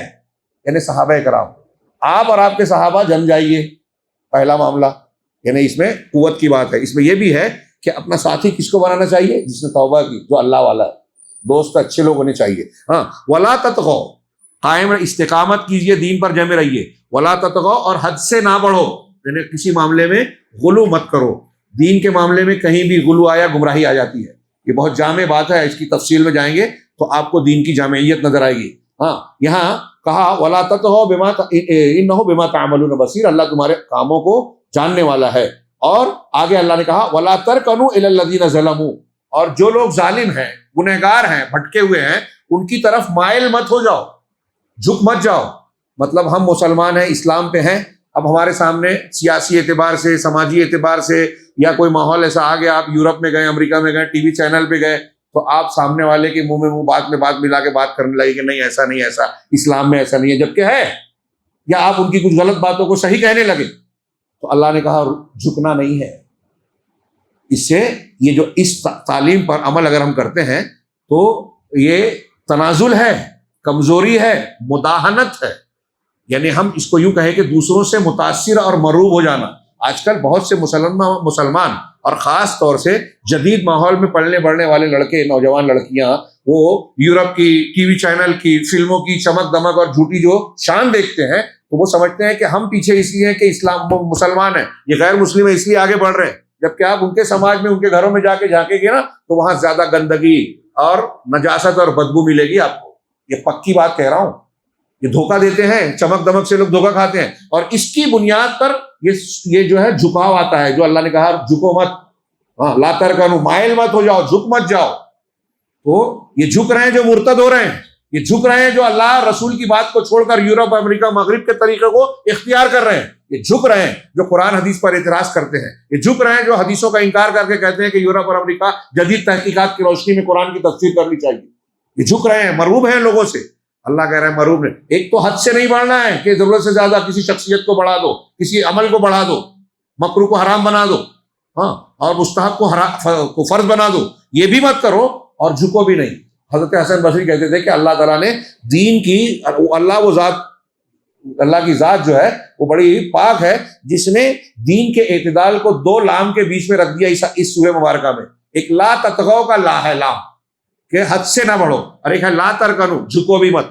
یعنی صحابہ کرام، آپ اور آپ کے صحابہ جم جائیے، پہلا معاملہ، یعنی اس میں قوت کی بات ہے۔ اس میں یہ بھی ہے کہ اپنا ساتھی کس کو بنانا چاہیے؟ جس نے توبہ کی، جو اللہ والا ہے، دوست اچھے لوگ ہونے چاہیے۔ ہاں، وَلَا تَطْغَوْا، قائم استقامت کیجئے، دین پر جمے رہیے۔ وَلَا تَطْغَوْا، اور حد سے نہ بڑھو، یعنی کسی معاملے میں غلو مت کرو۔ دین کے معاملے میں کہیں بھی غلو آیا گمراہی آ جاتی ہے، یہ بہت جامع بات ہے، اس کی تفصیل میں جائیں گے تو آپ کو دین کی جامعیت نظر آئے گی۔ ہاں، یہاں کہا وَلَا تَطْغَوْا إِنَّهُ بِمَا تَعْمَلُونَ بَصِيرٌ، اللہ تمہارے کاموں کو جاننے والا ہے۔ اور آگے اللہ نے کہا وَلَا تَرْكَنُوا إِلَى الَّذِينَ ظَلَمُوا، اور جو لوگ ظالم ہیں، گنہگار ہیں، بھٹکے ہوئے ہیں، ان کی طرف مائل مت ہو جاؤ، جھک مت جاؤ۔ مطلب ہم مسلمان ہیں، اسلام پہ ہیں، اب ہمارے سامنے سیاسی اعتبار سے، سماجی اعتبار سے، یا کوئی ماحول ایسا آ گیا، آپ یورپ میں گئے، امریکہ میں گئے، ٹی وی چینل پہ گئے، تو آپ سامنے والے کے منہ میں منہ، بات میں بات ملا کے بات کرنے لگے کہ نہیں ایسا نہیں، ایسا اسلام میں ایسا نہیں ہے، جبکہ ہے، یا آپ ان کی کچھ غلط باتوں کو صحیح کہنے لگے، تو اللہ نے کہا جھکنا نہیں ہے۔ اس سے یہ جو اس تعلیم پر عمل اگر ہم کرتے ہیں تو یہ تنازل ہے، کمزوری ہے، مداہنت ہے، یعنی ہم اس کو یوں کہیں کہ دوسروں سے متاثر اور مرعوب ہو جانا۔ آج کل بہت سے مسلمان اور خاص طور سے جدید ماحول میں پلنے بڑھنے والے لڑکے، نوجوان لڑکیاں، وہ یورپ کی ٹی وی چینل کی، فلموں کی چمک دمک اور جھوٹی جو شان دیکھتے ہیں، تو وہ سمجھتے ہیں کہ ہم پیچھے اس لیے ہیں کہ اسلام مسلمان ہیں، یہ غیر مسلم ہے اس لیے آگے بڑھ رہے ہیں، جبکہ آپ ان کے سماج میں، ان کے گھروں میں جا کے جھانکیں گے نا، تو وہاں زیادہ گندگی اور نجاست اور بدبو ملے گی آپ کو۔ یہ پکی بات کہہ رہا ہوں، یہ دھوکہ دیتے ہیں، چمک دمک سے لوگ دھوکہ کھاتے ہیں، اور اس کی بنیاد پر یہ جو ہے جھکاؤ آتا ہے، جو اللہ نے کہا جھکو مت، ہاں، لا ترکنوا، مائل مت ہو جاؤ، جھک مت جاؤ۔ تو یہ جھک رہے ہیں جو مرتد ہو رہے ہیں، یہ جھک رہے ہیں جو اللہ رسول کی بات کو چھوڑ کر یورپ، امریکہ، مغرب کے طریقے کو اختیار کر رہے ہیں، یہ جھک رہے ہیں جو قرآن حدیث پر اعتراض کرتے ہیں، یہ جھک رہے ہیں جو حدیثوں کا انکار کر کے کہتے ہیں کہ یورپ اور امریکہ جدید تحقیقات کی روشنی میں قرآن کی تفسیر کرنی چاہیے، یہ جھک رہے ہیں، مرعوب ہیں لوگوں سے۔ اللہ کہہ رہا ہے مروب نے. ایک تو حد سے نہیں بڑھنا ہے کہ ضرورت سے زیادہ کسی شخصیت کو بڑھا دو, کسی عمل کو بڑھا دو, مکروہ کو حرام بنا دو, ہاں, اور مستحب کو فرض بنا دو, یہ بھی مت کرو اور جھکو بھی نہیں. حضرت حسن بصری کہتے تھے کہ اللہ تعالیٰ نے دین کی, اللہ کی ذات جو ہے وہ بڑی پاک ہے, جس نے دین کے اعتدال کو دو لام کے بیچ میں رکھ دیا اس سورہ مبارکہ میں. ایک لا تطغوا کا لا ہے, لام کہ حد سے نہ بڑھو, اور ایک ہے لا ترکنو, جھکو بھی مت,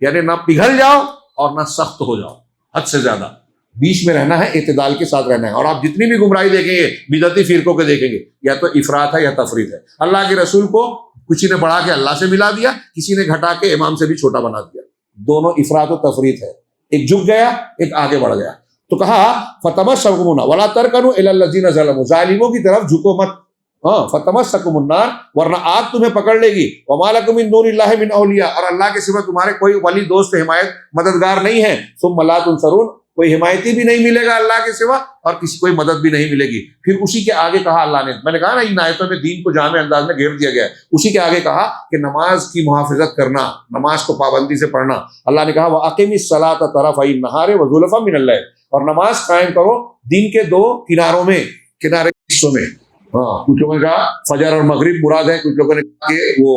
یعنی نہ پگھل جاؤ اور نہ سخت ہو جاؤ, حد سے زیادہ بیچ میں رہنا ہے, اعتدال کے ساتھ رہنا ہے. اور آپ جتنی بھی گمراہی دیکھیں گے بدعتی فرقوں کے دیکھیں گے, یا تو افراط ہے یا تفریط ہے. اللہ کے رسول کو کسی نے بڑھا کے اللہ سے ملا دیا, کسی نے گھٹا کے امام سے بھی چھوٹا بنا دیا. دونوں افراط و تفریط ہے, ایک جھک گیا ایک آگے بڑھ گیا. تو کہا فتمسکم ولا ترکنوا الی الذین ظلموا, ظالموں کی طرف جھکو مت, ہاں, فتمسکم النار, ورنہ آگ تمہیں پکڑ لے گی. وما لکم من دون اللہ من اولیاء, اور اللہ کے سوا تمہارے کوئی ولی دوست حمایت مددگار نہیں ہے. ثم لا تنصرون, کوئی حمایتی بھی نہیں ملے گا اللہ کے سوا, اور کسی کوئی مدد بھی نہیں ملے گی. پھر اسی کے آگے کہا اللہ نے, میں نے کہا نا ان آیتوں میں دین کو جامع انداز میں گھیر دیا گیا ہے. اسی کے آگے کہا کہ نماز کی محافظت کرنا, نماز کو پابندی سے پڑھنا. اللہ نے کہا وَأَقِمِ الصَّلَاةَ طَرَفَيِ النَّهَارِ وَزُلَفًا مِنَ اللَّيْلِ, اور نماز قائم کرو دن کے دو کناروں میں, کنارے حصوں میں. ہاں, کچھ لوگوں نے کہا فجر اور مغرب مراد ہے, کچھ لوگوں نے کہا کہ وہ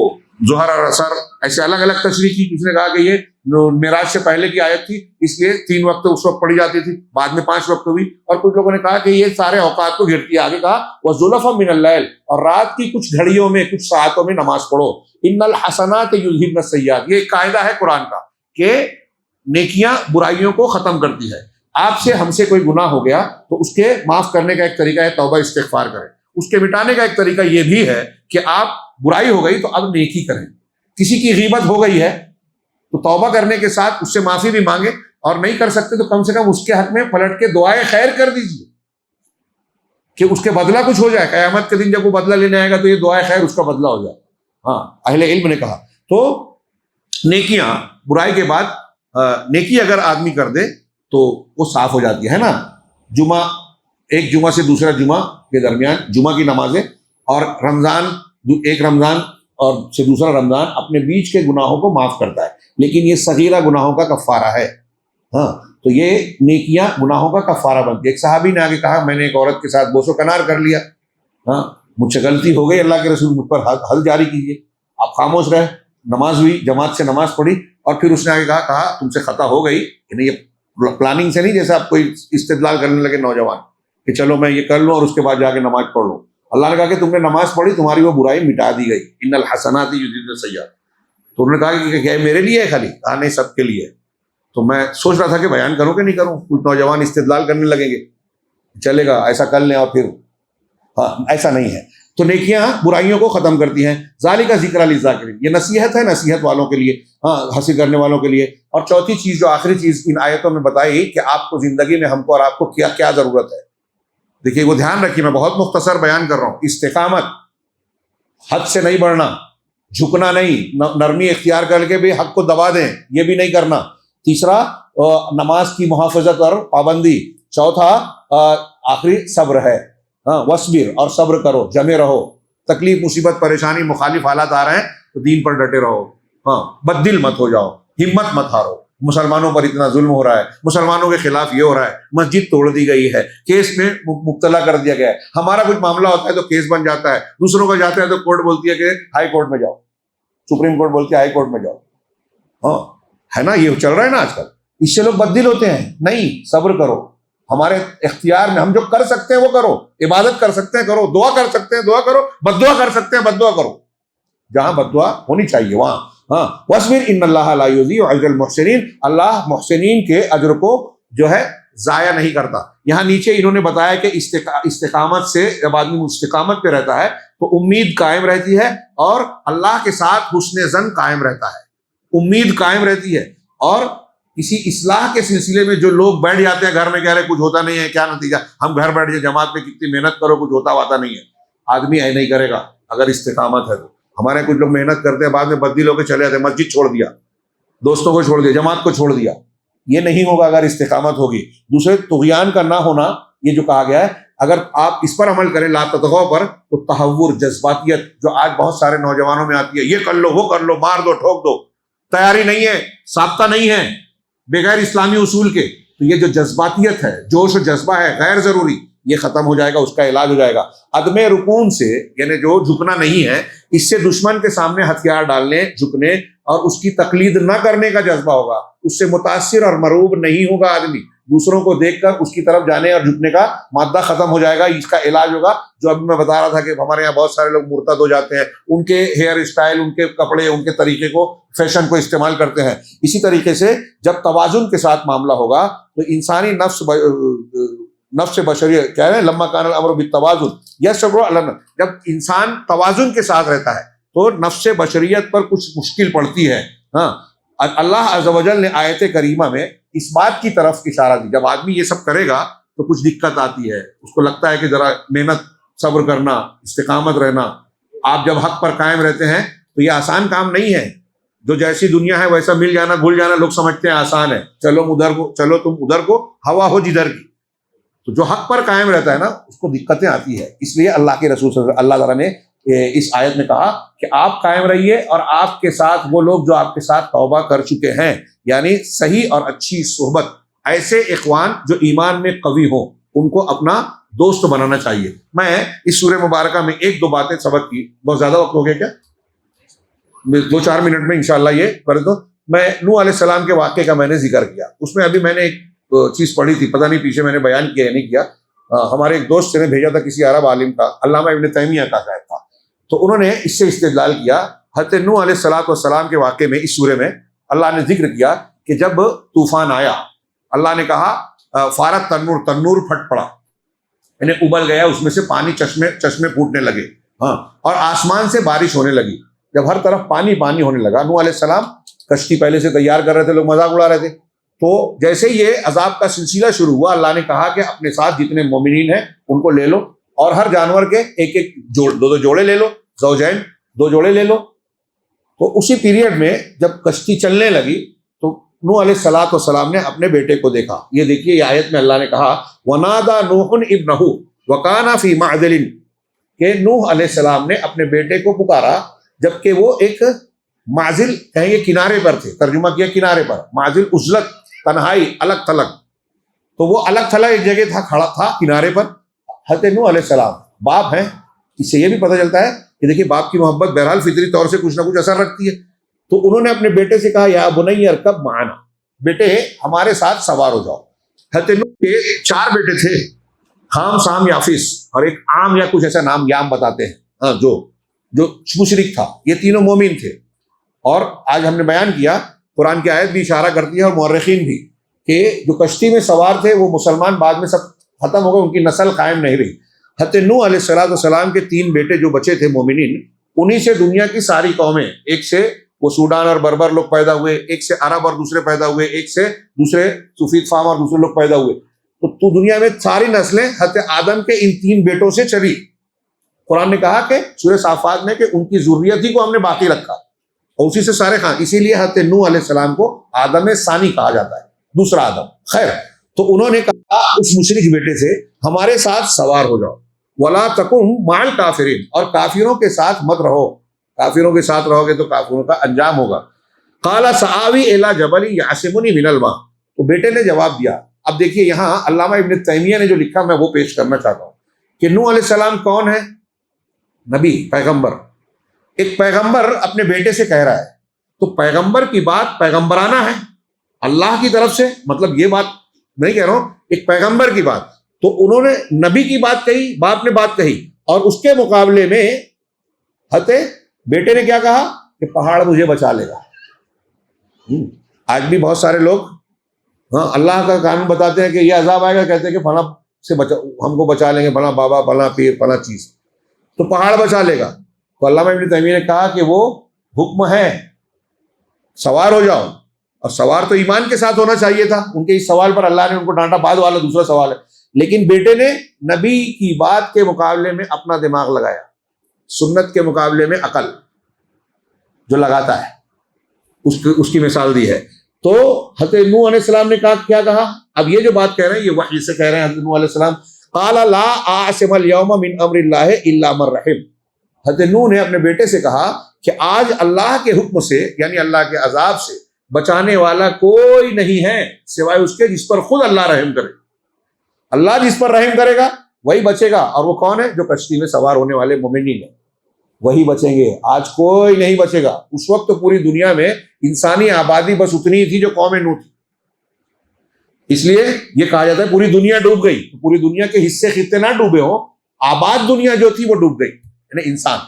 ظہر اور عصر, ایسے الگ الگ تشریح کی. کسی نے کہا کہ یہ معراج سے پہلے کی آیت تھی, اس لیے 3 وقت اس وقت پڑھی جاتی تھی, بعد میں 5 وقت ہوئی. اور کچھ لوگوں نے کہا کہ یہ سارے اوقات کو گھیرتی ہے. آگے کہا وَزُلَفًا مِنَ اللَّيْلِ, اور رات کی کچھ گھڑیوں میں, کچھ ساعتوں میں نماز پڑھو. ان الحسنات یذہبن السیئات, یہ ایک قاعدہ ہے قرآن کا کہ نیکیاں برائیوں کو ختم کرتی ہے. آپ سے ہم سے کوئی گناہ ہو گیا تو اس کے معاف کرنے کا ایک طریقہ ہے توبہ استغفار کریں. اس کے مٹانے کا ایک طریقہ یہ بھی ہے کہ آپ, برائی ہو گئی تو اب نیکی کریں. کسی کی غیبت ہو گئی ہے تو توبہ کرنے کے ساتھ اس سے معافی بھی مانگے, اور نہیں کر سکتے تو کم سے کم اس کے حق میں پلٹ کے دعائے خیر کر دیجیے کہ اس کے بدلہ کچھ ہو جائے. قیامت کے دن جب وہ بدلہ لینے آئے گا تو یہ دعائے خیر اس کا بدلہ ہو جائے. ہاں, اہل علم نے کہا. تو نیکیاں, برائی کے بعد نیکی اگر آدمی کر دے تو وہ صاف ہو جاتی ہے نا. جمعہ, ایک جمعہ سے دوسرا جمعہ کے درمیان جمعہ کی نمازیں, اور رمضان, ایک رمضان اور سے دوسرا رمضان اپنے بیچ کے گناہوں کو معاف کرتا ہے, لیکن یہ صغیرہ گناہوں کا کفارہ ہے. ہاں, تو یہ نیکیاں گناہوں کا کفارہ بنتی ہے. ایک صحابی نے آگے کہا میں نے ایک عورت کے ساتھ بوس و کنار کر لیا, ہاں, مجھ سے غلطی ہو گئی, اللہ کے رسول مجھ پر حل جاری کیجیے. آپ خاموش رہے, نماز ہوئی, جماعت سے نماز پڑھی, اور پھر اس نے آگے کہا تم سے خطا ہو گئی. یعنی یہ پلاننگ سے نہیں, جیسے آپ کوئی استدلال کرنے لگے نوجوان کہ چلو میں یہ کر لوں اور اس کے بعد جا کے نماز پڑھ لوں. اللہ نے کہا کہ تم نے نماز پڑھی, تمہاری وہ برائی مٹا دی گئی. ان الحسنات یذہبن السیئات. تو انہوں نے کہا کہ کیا میرے لیے ہے خالی؟ کہا نہیں, سب کے لیے. تو میں سوچ رہا تھا کہ بیان کروں کہ نہیں کروں. کچھ نوجوان استدلال کرنے لگیں گے, چلے گا ایسا کر لیں, اور پھر ہاں, ایسا نہیں ہے. تو نیکیاں برائیوں کو ختم کرتی ہیں. ذالک ذکر للذاکرین, یہ نصیحت ہے, نصیحت والوں کے لیے, ہاں, حاصل کرنے والوں کے لیے. اور چوتھی چیز جو آخری چیز ان آیتوں میں بتائی کہ آپ کو زندگی میں, ہم کو اور آپ کو کیا کیا ضرورت ہے. دیکھیے وہ دھیان رکھیے, میں بہت مختصر بیان کر رہا ہوں. استقامت, حد سے نہیں بڑھنا, جھکنا نہیں, نرمی اختیار کر کے بھی حق کو دبا دیں, یہ بھی نہیں کرنا. تیسرا نماز کی محافظت اور پابندی. چوتھا آخری صبر ہے, ہاں, وصبر, اور صبر کرو, جمے رہو. تکلیف, مصیبت, پریشانی, مخالف حالات آ رہے ہیں تو دین پر ڈٹے رہو. ہاں, بددل مت ہو جاؤ, ہمت مت ہارو. مسلمانوں پر اتنا ظلم ہو رہا ہے, مسلمانوں کے خلاف یہ ہو رہا ہے, مسجد توڑ دی گئی ہے, کیس میں مبتلا کر دیا گیا ہے. ہمارا کچھ معاملہ ہوتا ہے تو کیس بن جاتا ہے, دوسروں کا جاتا ہے تو کورٹ بولتی ہے کہ ہائی کورٹ میں جاؤ, سپریم کورٹ بولتی ہے ہائی کورٹ میں جاؤ. ہاں, ہے نا, یہ چل رہا ہے نا آج کل. اس سے لوگ بددل ہوتے ہیں. نہیں, صبر کرو, ہمارے اختیار میں ہم جو کر سکتے ہیں وہ کرو. عبادت کر سکتے ہیں کرو, دعا کر سکتے ہیں دعا کرو, بد دعا کر سکتے ہیں بد دعا کرو, جہاں بد دعا ہونی چاہیے وہاں. ہاں, وَاصْبِرْ إِنَّ اللَّهَ لَا يُضِيعُ أَجْرَ الْمُحْسِنِينَ, اللہ محسنین کے اجر کو جو ہے ضائع نہیں کرتا. یہاں نیچے انہوں نے بتایا کہ استقامت سے جب آدمی استقامت پہ رہتا ہے تو امید قائم رہتی ہے, اور اللہ کے ساتھ حسن ظن قائم رہتا ہے. امید قائم رہتی ہے. اور کسی اصلاح کے سلسلے میں جو لوگ بیٹھ جاتے ہیں گھر میں, کہہ رہے کچھ ہوتا نہیں ہے, کیا نتیجہ, ہم گھر بیٹھ جائے, جماعت میں کتنی محنت کرو, کچھ ہوتا نہیں ہے. آدمی نہیں کرے گا اگر استقامت ہے تو. ہمارے کچھ لوگ محنت کرتے ہیں, بعد میں بددل ہو کے چلے جاتے ہیں, مسجد چھوڑ دیا, دوستوں کو چھوڑ دیا, جماعت کو چھوڑ دیا. یہ نہیں ہوگا اگر استقامت ہوگی. دوسرے, طغیان کا نہ ہونا, یہ جو کہا گیا ہے, اگر آپ اس پر عمل کریں لا تطغوا پر, تو تہور, جذباتیت جو آج بہت سارے نوجوانوں میں آتی ہے, یہ کر لو وہ کر لو, مار دو ٹھوک دو, تیاری نہیں ہے، سابقہ نہیں ہے، بغیر اسلامی اصول کے، تو یہ جو جذباتیت ہے، جوش و جذبہ ہے غیر ضروری، یہ ختم ہو جائے گا، اس کا علاج ہو جائے گا عدم رکون سے، یعنی جو جھکنا نہیں ہے، اس سے دشمن کے سامنے ہتھیار ڈالنے، جھکنے اور اس کی تقلید نہ کرنے کا جذبہ ہوگا، اس سے متاثر اور مرعوب نہیں ہوگا آدمی، دوسروں کو دیکھ کر اس کی طرف جانے اور جھکنے کا مادہ ختم ہو جائے گا، اس کا علاج ہوگا۔ جو ابھی میں بتا رہا تھا کہ ہمارے یہاں بہت سارے لوگ مرتد ہو جاتے ہیں، ان کے ہیئر اسٹائل، ان کے کپڑے، ان کے طریقے کو، فیشن کو استعمال کرتے ہیں، اسی طریقے سے جب توازن کے ساتھ معاملہ ہوگا تو انسانی نفس بشری کہہ رہے ہیں لما کان الامر بالتوازن یصبر علی، جب انسان توازن کے ساتھ رہتا ہے تو نفس بشریت پر کچھ مشکل پڑتی ہے۔ ہاں، اللہ عز و جل نے آیت کریمہ میں اس بات کی طرف اشارہ دی، جب آدمی یہ سب کرے گا تو کچھ دقت آتی ہے، اس کو لگتا ہے کہ ذرا محنت، صبر کرنا، استقامت رہنا۔ آپ جب حق پر قائم رہتے ہیں تو یہ آسان کام نہیں ہے، جو جیسی دنیا ہے ویسا مل جانا، بھول جانا لوگ سمجھتے ہیں آسان ہے، چلو تم ادھر کو، ہوا ہو جدھر کی۔ تو جو حق پر قائم رہتا ہے نا، اس کو دقتیں آتی ہے، اس لیے اللہ کے رسول صلی اللہ تعالیٰ نے اس آیت میں کہا کہ آپ قائم رہیے اور آپ کے ساتھ وہ لوگ جو آپ کے ساتھ توبہ کر چکے ہیں، یعنی صحیح اور اچھی صحبت، ایسے اخوان جو ایمان میں قوی ہوں، ان کو اپنا دوست بنانا چاہیے۔ میں اس سورہ مبارکہ میں ایک دو باتیں سبق کی، بہت زیادہ وقت ہو گیا کیا؟ 2-4 منٹ میں انشاءاللہ یہ کر دو۔ میں نوح علیہ السلام کے واقعے کا میں نے ذکر کیا، اس میں ابھی میں نے ایک چیز پڑھی تھی، پتہ نہیں پیچھے میں نے بیان کیا یا نہیں کیا، ہمارے ایک دوست نے بھیجا تھا کسی عرب عالم کا، علامہ ابن تیمیہ کا شاید تھا، تو انہوں نے اس سے استدلال کیا، حضرت نوح علیہ السلام کے واقعے میں اس سورے میں اللہ نے ذکر کیا کہ جب طوفان آیا، اللہ نے کہا فارت تنور پھٹ پڑا، یعنی ابل گیا، اس میں سے پانی چشمے پھوٹنے لگے، ہاں، اور آسمان سے بارش ہونے لگی۔ جب ہر طرف پانی ہونے لگا، نوح علیہ السلام کشتی پہلے سے تیار کر رہے تھے، لوگ مذاق اڑا رہے تھے، تو جیسے یہ عذاب کا سلسلہ شروع ہوا، اللہ نے کہا کہ اپنے ساتھ جتنے مومنین ہیں ان کو لے لو، اور ہر جانور کے ایک دو جوڑے لے لو، زوجین 2 جوڑے لے لو۔ تو اسی پیریڈ میں جب کشتی چلنے لگی تو نوح علیہ السلام نے اپنے بیٹے کو دیکھا۔ یہ دیکھیے، یہ آیت میں اللہ نے کہا وَنَادَى نُوحٌ ابْنَهُ وَكَانَ فِي مَعْزِلٍ، کہ نوح علیہ السلام نے اپنے بیٹے کو پکارا جبکہ وہ ایک معزل، کہیں گے کنارے پر تھے، ترجمہ کیا کنارے پر، معزل عزلت، تنہائی، الگ تھلگ، تو وہ الگ تھلگ ایک جگہ تھا، کھڑا تھا کنارے پر۔ حضرت نوح علیہ السلام باپ ہیں، اس سے یہ بھی پتہ چلتا ہے کہ دیکھیے باپ کی محبت بہرحال فطری طور سے کچھ نہ کچھ اثر رکھتی ہے۔ تو انہوں نے اپنے بیٹے سے کہا یا بنی ارکب معنا، بیٹے ہمارے ساتھ سوار ہو جاؤ۔ حضرت نوح کے 4 بیٹے تھے، خام، سام، یافس، اور ایک عام یا کچھ ایسا نام یام بتاتے ہیں، جو مشرک تھا۔ یہ تینوں مومن تھے، اور آج ہم نے بیان کیا، قرآن کی آیت بھی اشارہ کرتی ہے اور مورخین بھی، کہ جو کشتی میں سوار تھے وہ مسلمان بعد میں سب ختم ہو گئے، ان کی نسل قائم نہیں رہی۔ حضرت نوح علیہ السلام کے 3 بیٹے جو بچے تھے مومنین، انہی سے دنیا کی ساری قومیں، ایک سے وہ سوڈان اور بربر لوگ پیدا ہوئے، ایک سے عرب اور دوسرے پیدا ہوئے، ایک سے دوسرے سفید فام اور دوسرے لوگ پیدا ہوئے، تو دنیا میں ساری نسلیں حضرت آدم کے ان 3 بیٹوں سے چلی۔ قرآن نے کہا کہ سورہ صافات میں کہ ان کی ذریت ہی کو ہم نے باقی رکھا، اور اسی سے سارے خان، اسی لیے حضرت نوح علیہ السلام کو آدم ثانی کہا جاتا ہے، دوسرا آدم۔ خیر، تو انہوں نے کہا اس مشرک بیٹے سے ہمارے ساتھ سوار ہو جاؤ، ولا تکن مع الکافرین، اور کافروں کے ساتھ مت رہو، کافروں کے ساتھ رہو گے تو کافروں کا انجام ہوگا۔ قال سآوی الی جبل یعصمنی من الماء، تو بیٹے نے جواب دیا۔ اب دیکھیے یہاں علامہ ابن تیمیہ نے جو لکھا میں وہ پیش کرنا چاہتا ہوں کہ نوح علیہ السلام کون ہے؟ نبی، پیغمبر۔ ایک پیغمبر اپنے بیٹے سے کہہ رہا ہے، تو پیغمبر کی بات پیغمبرانہ ہے اللہ کی طرف سے، مطلب یہ بات نہیں کہہ رہا ہوں، ایک پیغمبر کی بات، تو انہوں نے نبی کی بات کہی، باپ نے بات کہی، اور اس کے مقابلے میں حضرت بیٹے نے کیا کہا کہ پہاڑ مجھے بچا لے گا۔ آج بھی بہت سارے لوگ اللہ کا قانون بتاتے ہیں کہ یہ عذاب آئے گا، کہتے ہیں کہ فلاں سے ہم کو بچا لیں گے، فلاں بابا، فلاں پیر، فلاں چیز، تو پہاڑ بچا لے گا۔ تو علامہ ابن تیمیہ نے کہا کہ وہ حکم ہے، سوار ہو جاؤ، اور سوار تو ایمان کے ساتھ ہونا چاہیے تھا۔ ان کے اس سوال پر اللہ نے ان کو ڈانٹا، بعد والا دوسرا سوال ہے، لیکن بیٹے نے نبی کی بات کے مقابلے میں اپنا دماغ لگایا، سنت کے مقابلے میں عقل جو لگاتا ہے اس کی مثال دی ہے۔ تو حضرت نوح علیہ السلام نے کیا کہا؟ اب یہ جو بات کہہ رہے ہیں یہ وحی سے کہہ رہے ہیں حضرت نوح علیہ السلام، قال لا اعصم اليوم من امر اللہ الا من رحم، حضرت نوح نے اپنے بیٹے سے کہا کہ آج اللہ کے حکم سے یعنی اللہ کے عذاب سے بچانے والا کوئی نہیں ہے سوائے اس کے جس پر خود اللہ رحم کرے. اللہ جس پر رحم کرے گا وہی بچے گا. اور وہ کون ہے؟ جو کشتی میں سوار ہونے والے مومنین ہیں وہی بچیں گے. آج کوئی نہیں بچے گا. اس وقت تو پوری دنیا میں انسانی آبادی بس اتنی تھی جو قوم نوح تھی. اس لیے یہ کہا جاتا ہے پوری دنیا ڈوب گئی. پوری دنیا کے حصے خطے نہ ڈوبے ہوں, آباد دنیا جو تھی وہ ڈوب گئی یعنی انسان.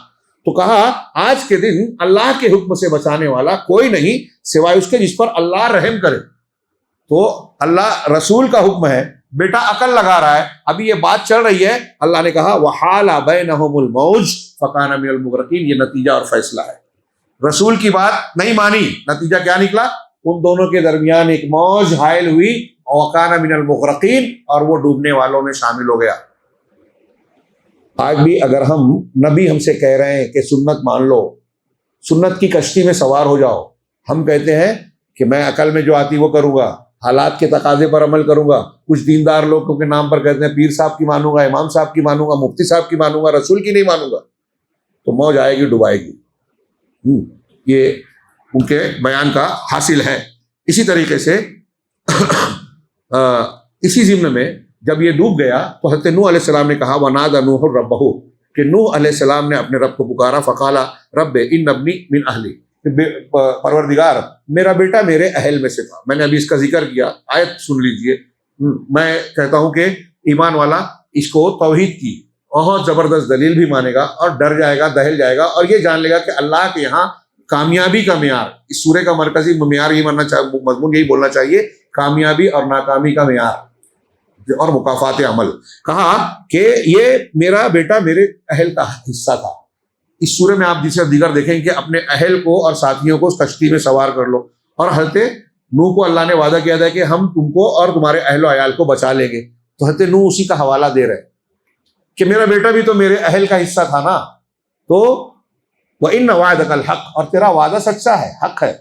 تو کہا آج کے دن اللہ کے حکم سے بچانے والا کوئی نہیں سوائے اس کے جس پر اللہ رحم کرے. تو اللہ رسول کا حکم ہے, بیٹا عقل لگا رہا ہے, ابھی یہ بات چل رہی ہے. اللہ نے کہا وَحَالَ بَيْنَهُمُ الْمَوْجُ فَكَانَ مِنَ الْمُغْرَقِينَ. یہ نتیجہ اور فیصلہ ہے. رسول کی بات نہیں مانی, نتیجہ کیا نکلا؟ ان دونوں کے درمیان ایک موج حائل ہوئی اور وَكَانَ مِنَ الْمُغْرَقِينَ, اور وہ ڈوبنے والوں میں شامل ہو گیا. آج بھی اگر نبی ہم سے کہہ رہے ہیں کہ سنت مان لو, سنت کی کشتی میں سوار ہو جاؤ, ہم کہتے ہیں کہ میں عقل میں جو آتی وہ کروں گا, حالات کے تقاضے پر عمل کروں گا. کچھ دیندار لوگوں کے نام پر کہتے ہیں پیر صاحب کی مانوں گا, امام صاحب کی مانوں گا, مفتی صاحب کی مانوں گا, رسول کی نہیں مانوں گا. تو موج آئے گی, ڈبائے گی. یہ ان کے بیان کا حاصل ہے. اسی طریقے سے اسی ضمن میں جب یہ ڈوب گیا تو حضرت نوح علیہ السلام نے کہا وَنَادَى نُوحٌ رَبَّهُ, کہ نوح علیہ السلام نے اپنے رب کو پکارا. فقال رب ان ابنی من اہلی, پروردگار میرا بیٹا میرے اہل میں سے تھا. میں نے ابھی اس کا ذکر کیا, آیت سن لیجئے. میں کہتا ہوں کہ ایمان والا اس کو توحید کی بہت زبردست دلیل بھی مانے گا اور ڈر جائے گا, دہل جائے گا, اور یہ جان لے گا کہ اللہ کے یہاں کامیابی کا معیار, اس سورے کا مرکزی معیار یہ مضمون یہی بولنا چاہیے, کامیابی اور ناکامی کا معیار اور مکافات عمل. کہا کہ یہ میرا بیٹا میرے اہل کا حصہ تھا. اس سورے میں آپ جسے دیگر دیکھیں کہ اپنے اہل کو اور ساتھیوں کو اس کشتی میں سوار کر لو, اور حضرت نوح کو اللہ نے وعدہ کیا تھا کہ ہم تم کو اور تمہارے اہل و عیال کو بچا لیں گے. تو حضرت نوح اسی کا حوالہ دے رہے کہ میرا بیٹا بھی تو میرے اہل کا حصہ تھا نا. تو وَإِنَّ وَعْدَكَ الْحَقُّ, اور تیرا وعدہ سچا ہے, حق ہے,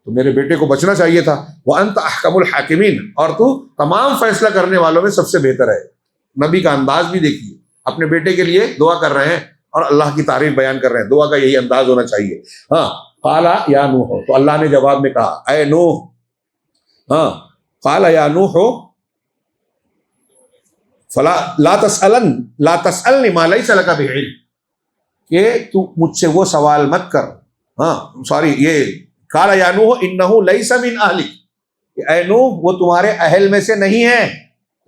تو میرے بیٹے کو بچنا چاہیے تھا. وَأَنْتَ أَحْكَمُ الْحَاكِمِينَ, اور تو تمام فیصلہ کرنے والوں میں سب سے بہتر ہے. نبی کا انداز بھی دیکھیے, اپنے بیٹے کے لیے دعا کر رہے ہیں اور اللہ کی تعریف بیان کر رہے ہیں. دعا کا یہی انداز ہونا چاہیے. ہاں قال یا نوح, تو اللہ نے جواب میں کہا اے نوح, ہاں قال یا نوح فلا لا تسألنی ما لیس لک بہ علم, کہ تو مجھ سے وہ سوال مت کر. ہاں سوری, یہ قال یا نوح انہ لیس من اہلک, اے نوح وہ تمہارے اہل میں سے نہیں ہے,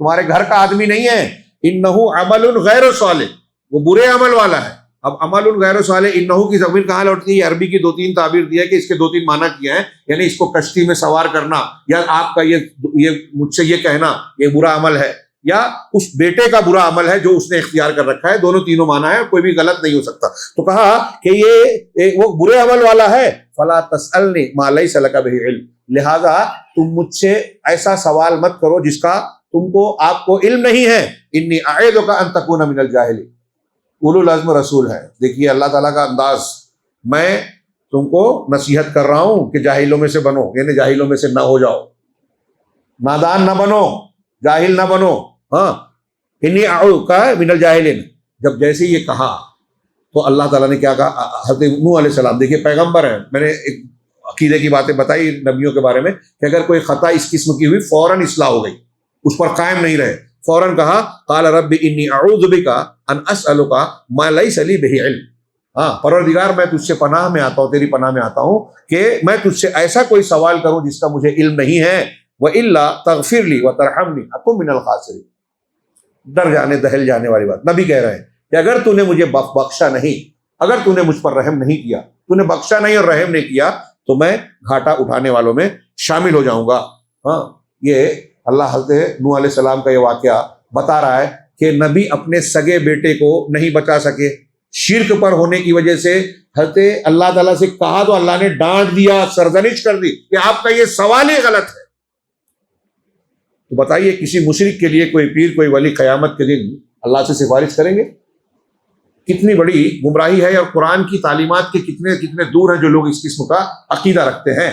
تمہارے گھر کا آدمی نہیں ہے. انہ عمل غیر صالح, وہ برے عمل والا ہے. اب عمل غیر صالح, انہ کی ضمیر کہاں لوٹتی ہے؟ عربی کی 2-3 تعبیر دیا کہ اس کے 2-3 معنی کیا ہیں, یعنی اس کو کشتی میں سوار کرنا, یا آپ کا یہ مجھ سے یہ کہنا یہ برا عمل ہے, یا اس بیٹے کا برا عمل ہے جو اس نے اختیار کر رکھا ہے. دونوں تینوں معنی ہے, کوئی بھی غلط نہیں ہو سکتا. تو کہا کہ یہ وہ برے عمل والا ہے. فلا تسألنی ما لیس لک بہ علم, لہذا تم مجھ سے ایسا سوال مت کرو جس کا تم کو آپ کو علم نہیں ہے. انی اعیذک ان تکون من الجاہلین, اولو العزم رسول ہے. دیکھیے اللہ تعالیٰ کا انداز, میں تم کو نصیحت کر رہا ہوں کہ جاہلوں میں سے بنو, یعنی جاہلوں میں سے نہ ہو جاؤ, نادان نہ بنو, جاہل نہ بنو. ہاں انی اعوذ من الجاہلین, جب جیسے یہ کہا تو اللہ تعالیٰ نے کیا کہا؟ حضرت نوح علیہ السلام دیکھیے پیغمبر ہیں, میں نے ایک عقیدے کی باتیں بتائی نبیوں کے بارے میں کہ اگر کوئی خطا اس قسم کی ہوئی فوراً اصلاح ہو گئی, اس پر قائم نہیں رہے, فوراً کہا قال رب انی اعوذ بک ان اسألک ما لیس لی بہ علم. ہاں پروردگار میں تجھ سے پناہ میں آتا ہوں, تیری پناہ میں آتا ہوں کہ میں تجھ سے ایسا کوئی سوال کروں جس کا مجھے علم نہیں ہے. وَإِلَّا تَغْفِرْ لِي وَتَرْحَمْنِي أَكُن مِّنَ الْخَاسِرِينَ. ڈر جانے دہل جانے والی بات. نبی کہہ رہے ہیں کہ اگر تو نے مجھے بخشا نہیں, اگر تو نے مجھ پر رحم نہیں کیا, تو نے بخشا نہیں اور رحم نہیں کیا, تو میں گھاٹا اٹھانے والوں میں شامل ہو جاؤں گا. ہاں یہ اللہ حضرت نوح علیہ السلام کا یہ واقعہ بتا رہا ہے کہ نبی اپنے سگے بیٹے کو نہیں بچا سکے. شرک پر ہونے کی وجہ سے حضرت اللہ تعالیٰ سے کہا تو اللہ نے ڈانٹ دیا, سرزنش کر دی کہ آپ کا یہ سوال ہی غلط ہے. تو بتائیے کسی مشرک کے لیے کوئی پیر کوئی ولی قیامت کے دن اللہ سے سفارش کریں گے؟ کتنی بڑی گمراہی ہے, اور قرآن کی تعلیمات کے کتنے دور ہیں جو لوگ اس قسم کا عقیدہ رکھتے ہیں.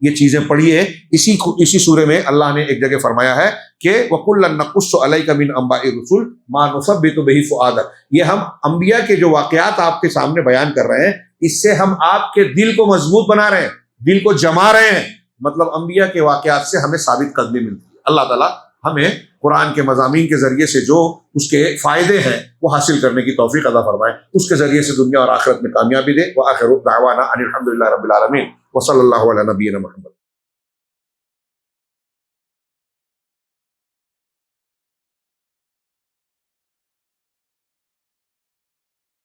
یہ چیزیں پڑھیے. اسی سورے میں اللہ نے ایک جگہ فرمایا ہے کہ وَكُلًّا نَقُصُّ عَلَيْكَ مِنْ أَنْبَاءِ الرُّسُلِ مَا نُثَبِّتُ بِهِ فُؤَادَكَ. یہ ہم انبیاء کے جو واقعات آپ کے سامنے بیان کر رہے ہیں، اس سے ہم آپ کے دل کو مضبوط بنا رہے ہیں، دل کو جما رہے ہیں. مطلب انبیاء کے واقعات سے ہمیں ثابت قدمی ملتی ہے. اللہ تعالیٰ ہمیں قرآن کے مضامین کے ذریعے سے جو اس کے فائدے ہیں وہ حاصل کرنے کی توفیق عطا فرمائے، اس کے ذریعے سے دنیا اور آخرت میں کامیابی دے. وآخر دعوانا ان الحمد للہ رب العالمین وصلی اللہ علی نبینا محمد.